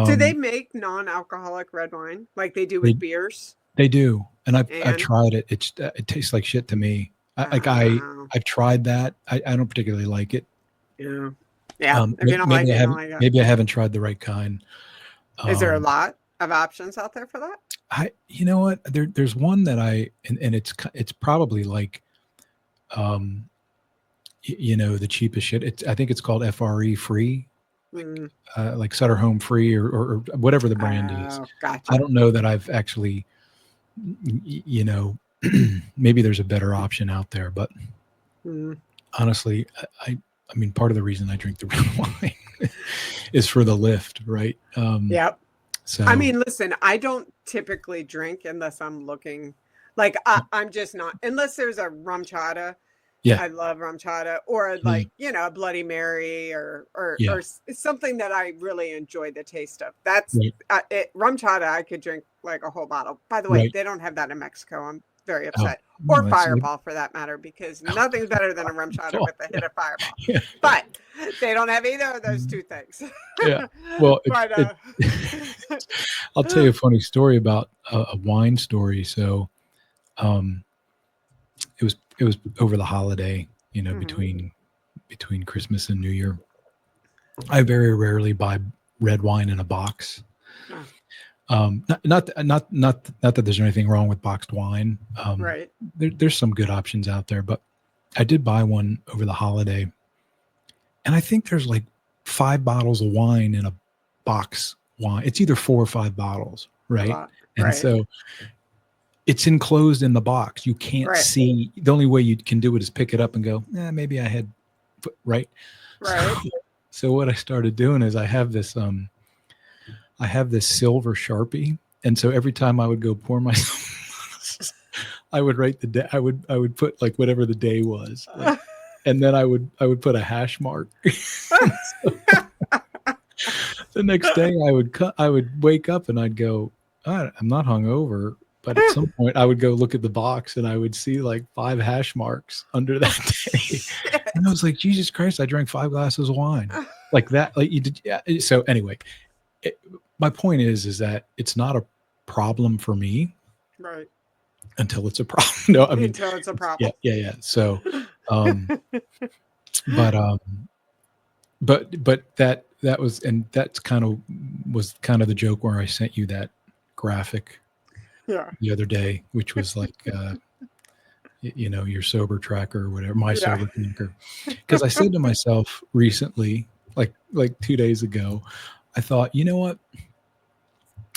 do they make non-alcoholic red wine like they do with beers? They do, and I've tried it. It tastes like shit to me. I've tried that. I don't particularly like it. Yeah. If you don't like it, you don't like it. Maybe I haven't tried the right kind. Is there a lot of options out there for that? You know what? There's one that and it's probably like, the cheapest shit. I think it's called FRE free, like Sutter Home free or whatever the brand is. Gotcha. I don't know that I've actually, maybe there's a better option out there, but honestly, I mean, part of the reason I drink the red wine is for the lift, right? Yep. So I mean, listen, I don't typically drink unless I'm looking like I'm just not, unless there's a rum chata. Yeah. I love rum chata, or like, a Bloody Mary or something that I really enjoy the taste of. That's rum chata. I could drink like a whole bottle. By the way, they don't have that in Mexico. I'm very upset. Or Fireball for that matter, because nothing's better than a rum chata with a hit of Fireball. Yeah. But they don't have either of those two things. Yeah. Well, I'll tell you a funny story about a wine story. So, it was over the holiday, between Christmas and New Year. I very rarely buy red wine in a box. Not that there's anything wrong with boxed wine. Right. There's some good options out there, but I did buy one over the holiday, and I think there's like 5 bottles of wine in a box wine. It's either 4 or 5 bottles, right? And so it's enclosed in the box. You can't see. The only way you can do it is pick it up and go, maybe I had, right? So what I started doing is I have this silver Sharpie. And so every time I would go pour myself, I would write the day. I would put like whatever the day was. And then I would put a hash mark. So the next day I would wake up and I'd go, I'm not hungover. But at some point I would go look at the box and I would see like 5 hash marks under that day. And I was like, Jesus Christ, I drank 5 glasses of wine. Like that. Like you did. Yeah. So anyway, my point is that it's not a problem for me. Right. Until it's a problem. No, I mean, until it's a problem. Yeah. So, but that was, and that's was kind of the joke where I sent you that graphic the other day, which was like, your sober tracker or whatever, my sober tracker. Because I said to myself recently, like 2 days ago, I thought, you know what?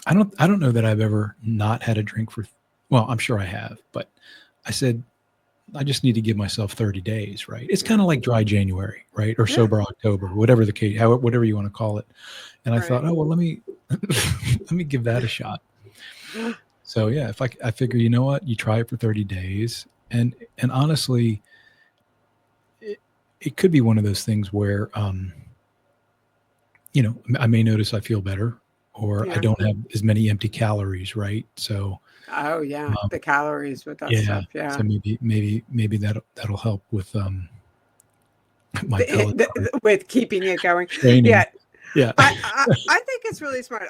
I don't know that I've ever not had a drink well, I'm sure I have, but I said, I just need to give myself 30 days, right? It's kind of like dry January, right? Or sober October, whatever the case, whatever you want to call it. And I thought, oh, well, let me give that a shot. So yeah, I figure, you know what, you try it for 30 days. And honestly, it could be one of those things where, I may notice I feel better, or I don't have as many empty calories, right? So, the calories with that stuff. Yeah. So maybe that'll help with my with keeping it going. Training. Yeah. I think it's really smart.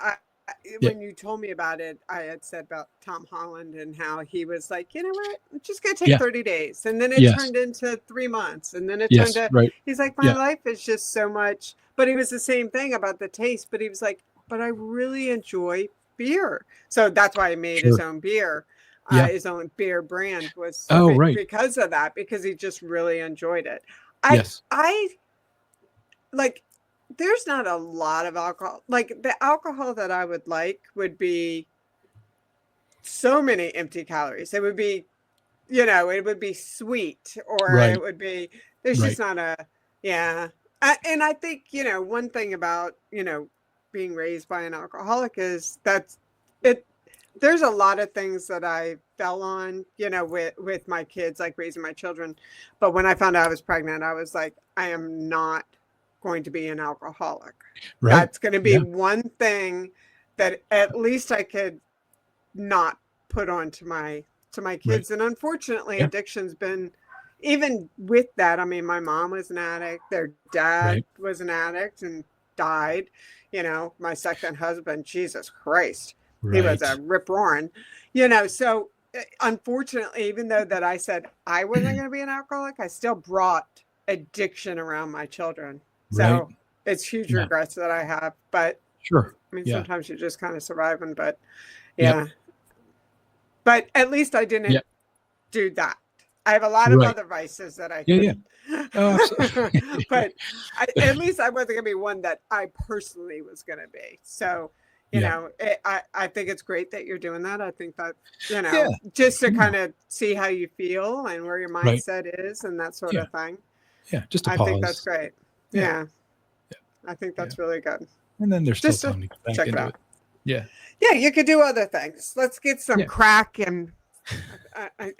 When you told me about it, I had said about Tom Holland and how he was like, you know what, I'm just going to take 30 days. And then it turned into 3 months. And then it turned to, he's like, my life is just so much. But he was the same thing about the taste. But he was like, but I really enjoy beer. So that's why he made his own beer. His own beer brand was because of that, because he just really enjoyed it. I like, there's not a lot of alcohol. Like the alcohol that I would like would be so many empty calories. It would be, it would be sweet, or it would be, there's just not and I think, one thing about, being raised by an alcoholic is that there's a lot of things that I fell on, with my kids, like raising my children. But when I found out I was pregnant, I was like, I am not going to be an alcoholic. Right. That's going to be one thing that at least I could not put on to my kids. And unfortunately, addiction's been, even with that, I mean, my mom was an addict, their dad was an addict and died. My second husband, Jesus Christ, he was a rip roaring, so unfortunately, even though that I said I wasn't going to be an alcoholic, I still brought addiction around my children. So it's huge regrets that I have, but I mean, sometimes you're just kind of surviving, but but at least I didn't do that. I have a lot of other vices that I could. Oh, absolutely. But at least I wasn't going to be one that I personally was going to be. So, I think it's great that you're doing that. I think that, just to kind of see how you feel and where your mindset is and that sort of thing. Yeah, just to I pause. think that's great. Yeah. I think that's really good. And then there's still time to get back into it. Yeah. Yeah, you could do other things. Let's get some crack and I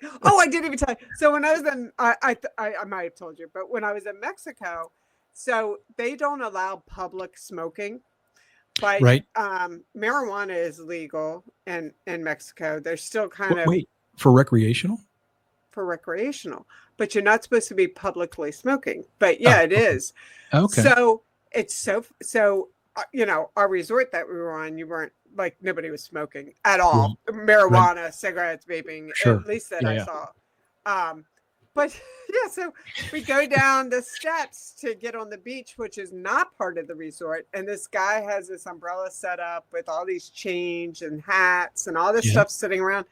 didn't even tell you. So when I was in, I might have told you, but when I was in Mexico, so they don't allow public smoking, but marijuana is legal in Mexico. They're still kind of for recreational. For recreational, but you're not supposed to be publicly smoking. But it is. Okay. So it's so our resort that we were on, you weren't, like, nobody was smoking at all. Marijuana, cigarettes, vaping, at least that I saw. But so we go down the steps to get on the beach, which is not part of the resort. And this guy has this umbrella set up with all these chains and hats and all this stuff sitting around.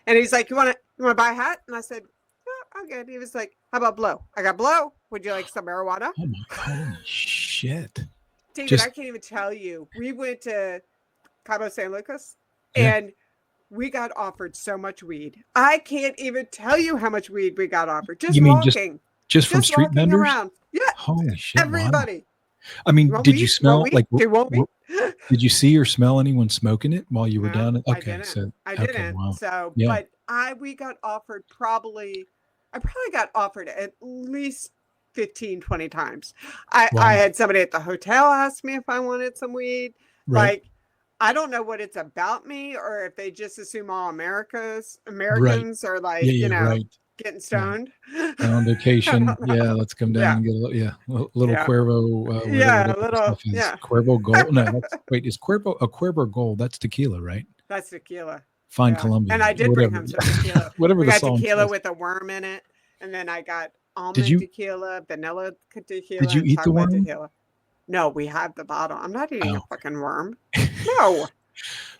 And he's like, you want to buy a hat? And I said, no, I'm good. He was like, how about blow? I got blow. Would you like some marijuana? Oh my holy shit. David, I can't even tell you. We went to Cabo San Lucas and we got offered so much weed. I can't even tell you how much weed we got offered. Just walking. Just from street vendors? Around. Yeah. Holy shit. Everybody. Wow. I mean, did you smell did you see or smell anyone smoking it while you were down? Okay. I didn't. Wow. So, but we got offered I probably got offered at least 15, 20 times. I Wow. had somebody at the hotel ask me if I wanted some weed. Right. Like, I don't know what it's about me, or if they just assume all Right. Americans are like, Yeah. Right. getting Right. stoned. And on I vacation. don't know. Yeah. Let's come down Yeah. and get a little Yeah. Cuervo, whatever Yeah. the A other little. stuff is. Yeah. Cuervo Gold. No, is Cuervo Gold? That's tequila, right? That's tequila. Fine Yeah. And I Colombian, did bring whatever. home some tequila. Whatever We the got song tequila says. with a worm in it. And then I got Did almond you tequila, vanilla did tequila, you and eat the chocolate worm? tequila. No, we have the bottle. I'm not eating a Oh, fucking worm. No.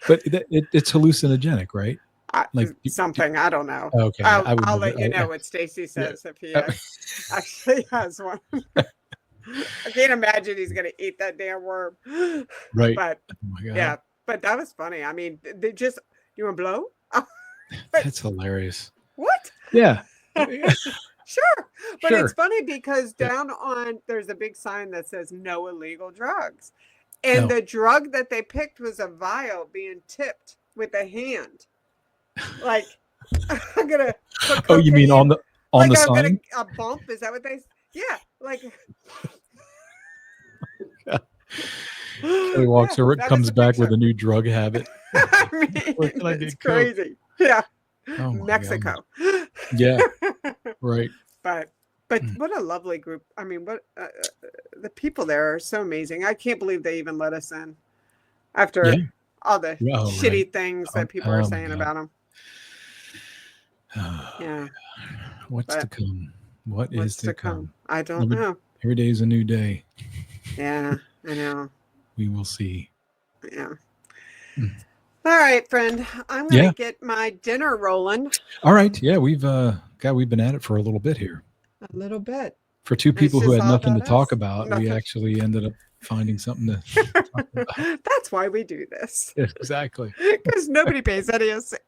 but it's hallucinogenic, right? Like, Something. I don't know. okay, I would I'll never. let you know what Stacy Yeah. says if he actually has one. I can't imagine he's gonna eat that damn worm. Right. But Oh my God. yeah, but that was funny. I mean, they just you want to blow? That's hilarious. What? Yeah. Sure. But it's Sure. funny because Yeah. down on there's a big sign that says no illegal drugs. And No. the drug that they picked was a vial being tipped with a hand. Like, I'm gonna put Oh, you mean cocaine, on the I'm gonna sign? a bump. Is that what they? Yeah, like Kelly walks over, that was comes the back with picture. a new drug habit. I mean, Where can I it's get coke? crazy. Yeah, Oh my God. Mexico. Yeah. Right. But what a lovely group. I mean, what the people there are so amazing. I can't believe they even let us in after Yeah. all the Oh, shitty right. things Oh, that people are oh my saying God. about them. Yeah, What's to but come? What is what's to to come? come? I don't know. Every day is a new day. Yeah, I know. We will see. Yeah. Mm. All right, friend. I'm Yeah. gonna get my dinner rolling. All right. Yeah, we've been at it for a little bit here. A little bit. For two It's people who just had all nothing to about talk us. about, we Nothing. actually ended up finding something to talk about. That's why we do this. Exactly. Because nobody pays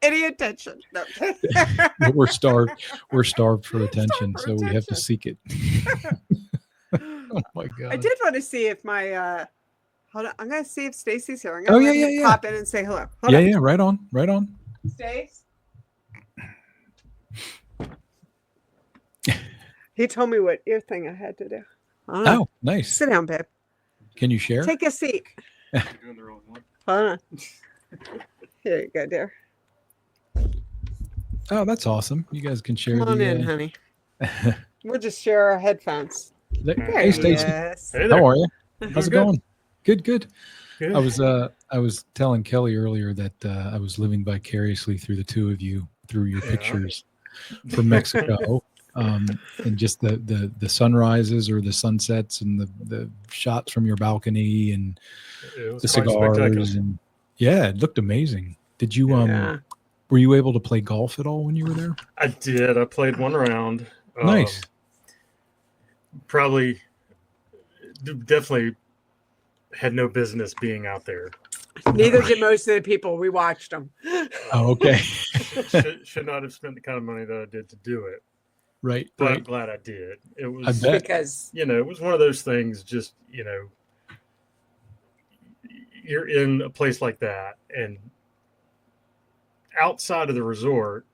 any attention. No. We're starved. We're starved for attention, for so we have to attention. seek it. Oh my God. I did want to see if my hold on. I'm gonna see if Stacy's here. I'm Oh, gonna yeah, let yeah, him yeah. pop in and say hello. Hold Yeah, on. yeah. Right on. Right on. Stace. He told me what ear thing I had to do. Hold on. Oh, nice. Sit down, babe. Can you share? Take a seat. Hold on. Here you go, dear. Oh, that's awesome. You guys can share Come on in, honey. We'll just share our headphones. Hey, Stacy. Yes. Hey there. How are you? How's it good. going? Good, good. Good. I was telling Kelly earlier that I was living vicariously through the two of you through your Yeah. pictures from Mexico, and just the sunrises or the sunsets and the shots from your balcony and It was the quite spectacular. cigars and yeah, it looked amazing. Did you Yeah. were you able to play golf at all when you were there? I did. I played one round. Nice. Probably, definitely had no business being out there. Neither did most of the people. We watched them. Oh, okay. Should not have spent the kind of money that I did to do it, Right. but I'm Right. glad I did. It I was, bet. Because it was one of those things. Just you're in a place like that, and outside of the resort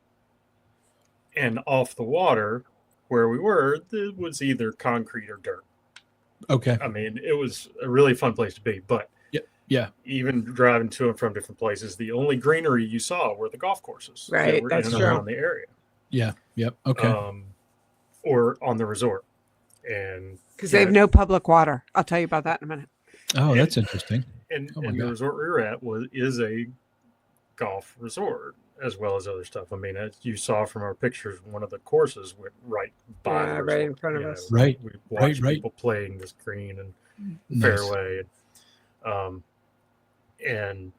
and off the water where we were, it was either concrete or dirt. Okay. I mean, it was a really fun place to be, but Yeah. even driving to and from different places, the only greenery you saw were the golf courses Right, that were that's in and true. around the area. Yeah. Yep. Okay. Or on the resort. And they have no public water. I'll tell you about that in a minute. Oh, that's interesting. and Oh my the God. resort we were at is a golf resort as well as other stuff. I mean, as you saw from our pictures, one of the courses went right by the Yeah, resort, right in front of you us. know. Right, We watched right. people playing this green and Nice. fairway, and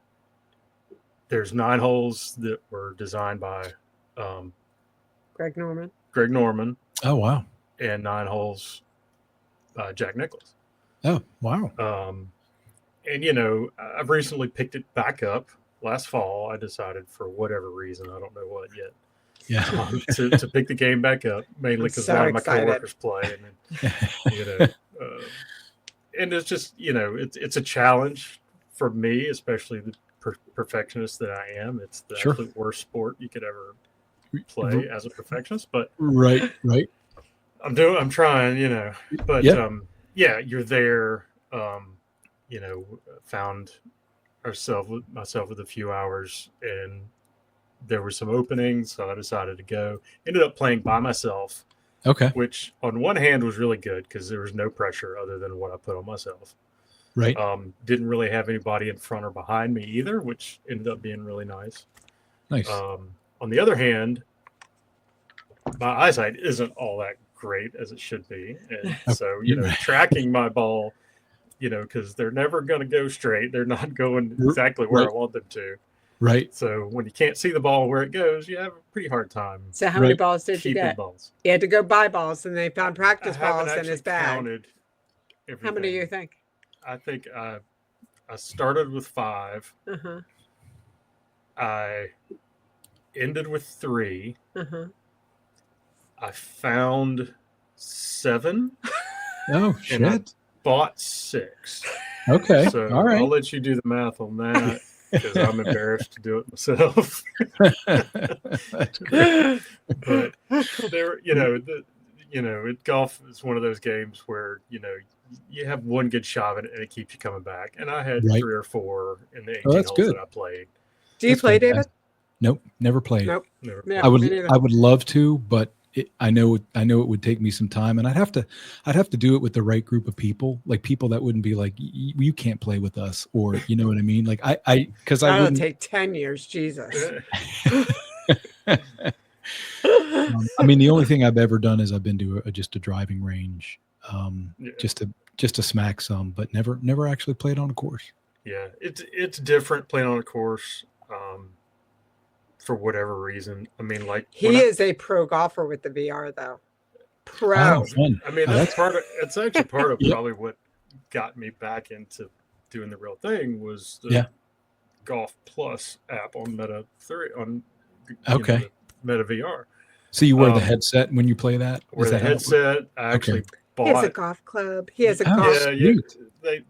there's 9 holes that were designed by Greg Norman. Greg Norman Oh, wow. and 9 holes by Jack Nicklaus. Oh, wow. And I've recently picked it back up. Last fall, I decided for whatever reason, I don't know what yet, Yeah. to pick the game back up, mainly I'm because so a lot of my excited. coworkers play, and and it's just it's a challenge for me, especially the perfectionist that I am. It's the Sure. absolute worst sport you could ever play as a perfectionist, but Right. Right. I'm trying, but Yeah. yeah, you're there. Found myself with a few hours, and there were some openings, so I decided to go. Ended up playing by myself, Okay. which on one hand was really good because there was no pressure other than what I put on myself. Right. Didn't really have anybody in front or behind me either, which ended up being really nice. Nice. On the other hand, my eyesight isn't all that great as it should be. And so, tracking my ball, because they're never going to go straight. They're not going exactly where I want them to. Right. So when you can't see the ball where it goes, you have a pretty hard time. So how many balls did you keeping get? Balls. You had to go buy balls, and they found practice I haven't balls in actually his bag. counted everything. How many do you think? I think I started with 5. Uh-huh. I ended with 3. Uh-huh. I found 7. Oh, shit. And I bought 6. Okay. So all right. I'll let you do the math on that because I'm embarrassed to do it myself. That's great. But there, golf is one of those games where, you have one good shot at it and it keeps you coming back. And I had 3 or 4 in the 18 holes that I played. Do you play, David? Nope, never played. Nope. Never. Yeah, I would love to, but I know it would take me some time, and I'd have to do it with the right group of people, like people that wouldn't be like, you can't play with us, or you know what I mean? Like because I wouldn't take 10 years, Jesus. I mean, the only thing I've ever done is I've been to just a driving range, just to smack some, but never actually played on a course. Yeah, it's different playing on a course. For whatever reason, I mean, like he is a pro golfer with the VR, though. Pro. Oh, fun. I mean, it's actually part of probably what got me back into doing the real thing was the Golf Plus app on Meta 3 on Meta VR. So you wear the headset when you play that? Wear the headset. I actually bought. He has a golf club. He has a golf. Yeah.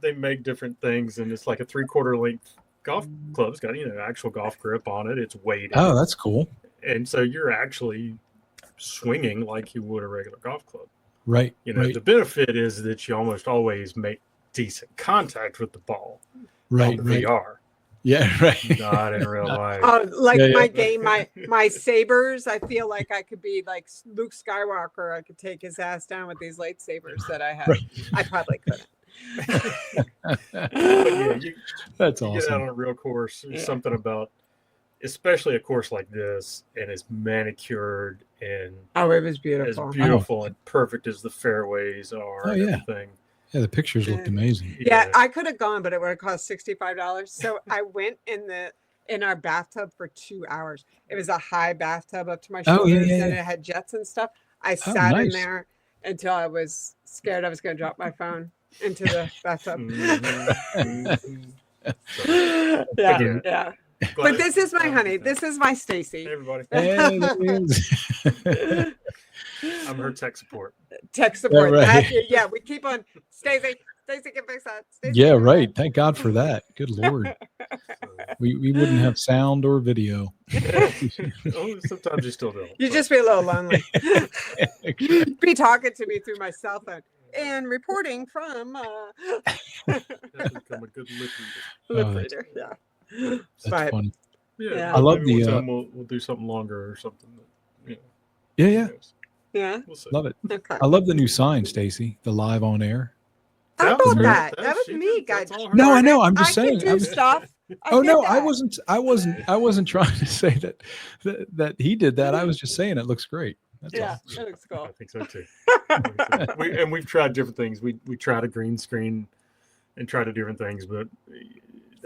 They make different things, and it's like a 3/4 length golf club's got actual golf grip on it. It's weighted. Oh, that's cool. And so you're actually swinging like you would a regular golf club. Right. The benefit is that you almost always make decent contact with the ball. Right. On the VR. Yeah. Right. Not in real life. My game, my sabers. I feel like I could be like Luke Skywalker. I could take his ass down with these lightsabers that I have. Right. I probably couldn't. That's awesome. Get out on a real course. There's something about, especially a course like this, and it's manicured and it was beautiful. As beautiful and perfect as the fairways are. And everything. Yeah, the pictures looked amazing. Yeah, I could have gone, but it would have cost $65. So I went in our bathtub for 2 hours. It was a high bathtub up to my shoulders, and it had jets and stuff. I sat in there until I was scared I was going to drop my phone into the bathtub. Yeah. But this is my honey. This is my Stacy. Hey, everybody. I'm her tech support. Tech support. Right. We keep on. Stacy, can fix that. Stacey, yeah, right. Thank God for that. Good Lord. We wouldn't have sound or video. Sometimes you still don't. You just be a little lonely. Be talking to me through my cell phone. And reporting from become a good lip reader. Yeah. That's funny. Yeah. I love we'll do something longer or something. Yeah. Yeah. We'll see. Love it. Okay. I love the new sign, Stacy. The live on air. How about that? That was me, guys. No, I know. I'm just saying. I stuff. I wasn't trying to say that he did that. I was just saying it looks great. That's awesome. That looks cool. I think so too. We've tried different things. We tried a green screen and tried to different things, but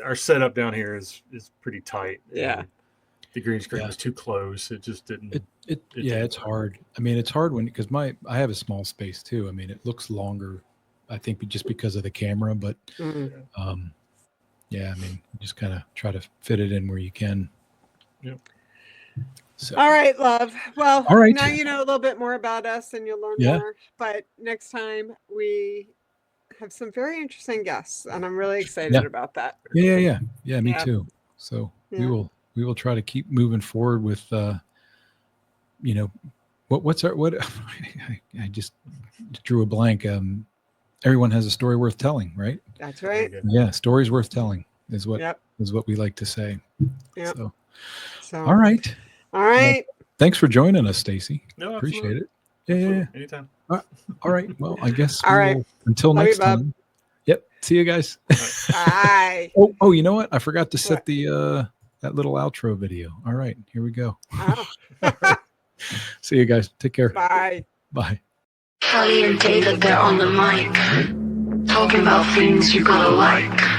our setup down here is pretty tight. Yeah. The green screen was too close. It just didn't. It's hard. I mean, it's hard because I have a small space too. I mean, it looks longer, I think, just because of the camera. But I mean, you just kind of try to fit it in where you can. Yep. So. All right, love. Well, right. Now you know a little bit more about us, and you'll learn more. But next time we have some very interesting guests, and I'm really excited about that. Yeah. Me too. So we will try to keep moving forward with, What's our what? I just drew a blank. Everyone has a story worth telling, right? That's right. Yeah, stories worth telling is what Yep. is what we like to say. Yep. So, all right. All right. Thanks for joining us, Stacy. No, Appreciate absolutely. it. Yeah. Anytime. All right. Well, I guess All right. until Love next you, Bob. time. Yep. See you guys. Bye. Oh, you know what? I forgot to set What? the that little outro video. All right, here we go. Oh. See you guys. Take care. Bye. Bye. Kelly and David, they're on the mic. Talking about things you gotta like.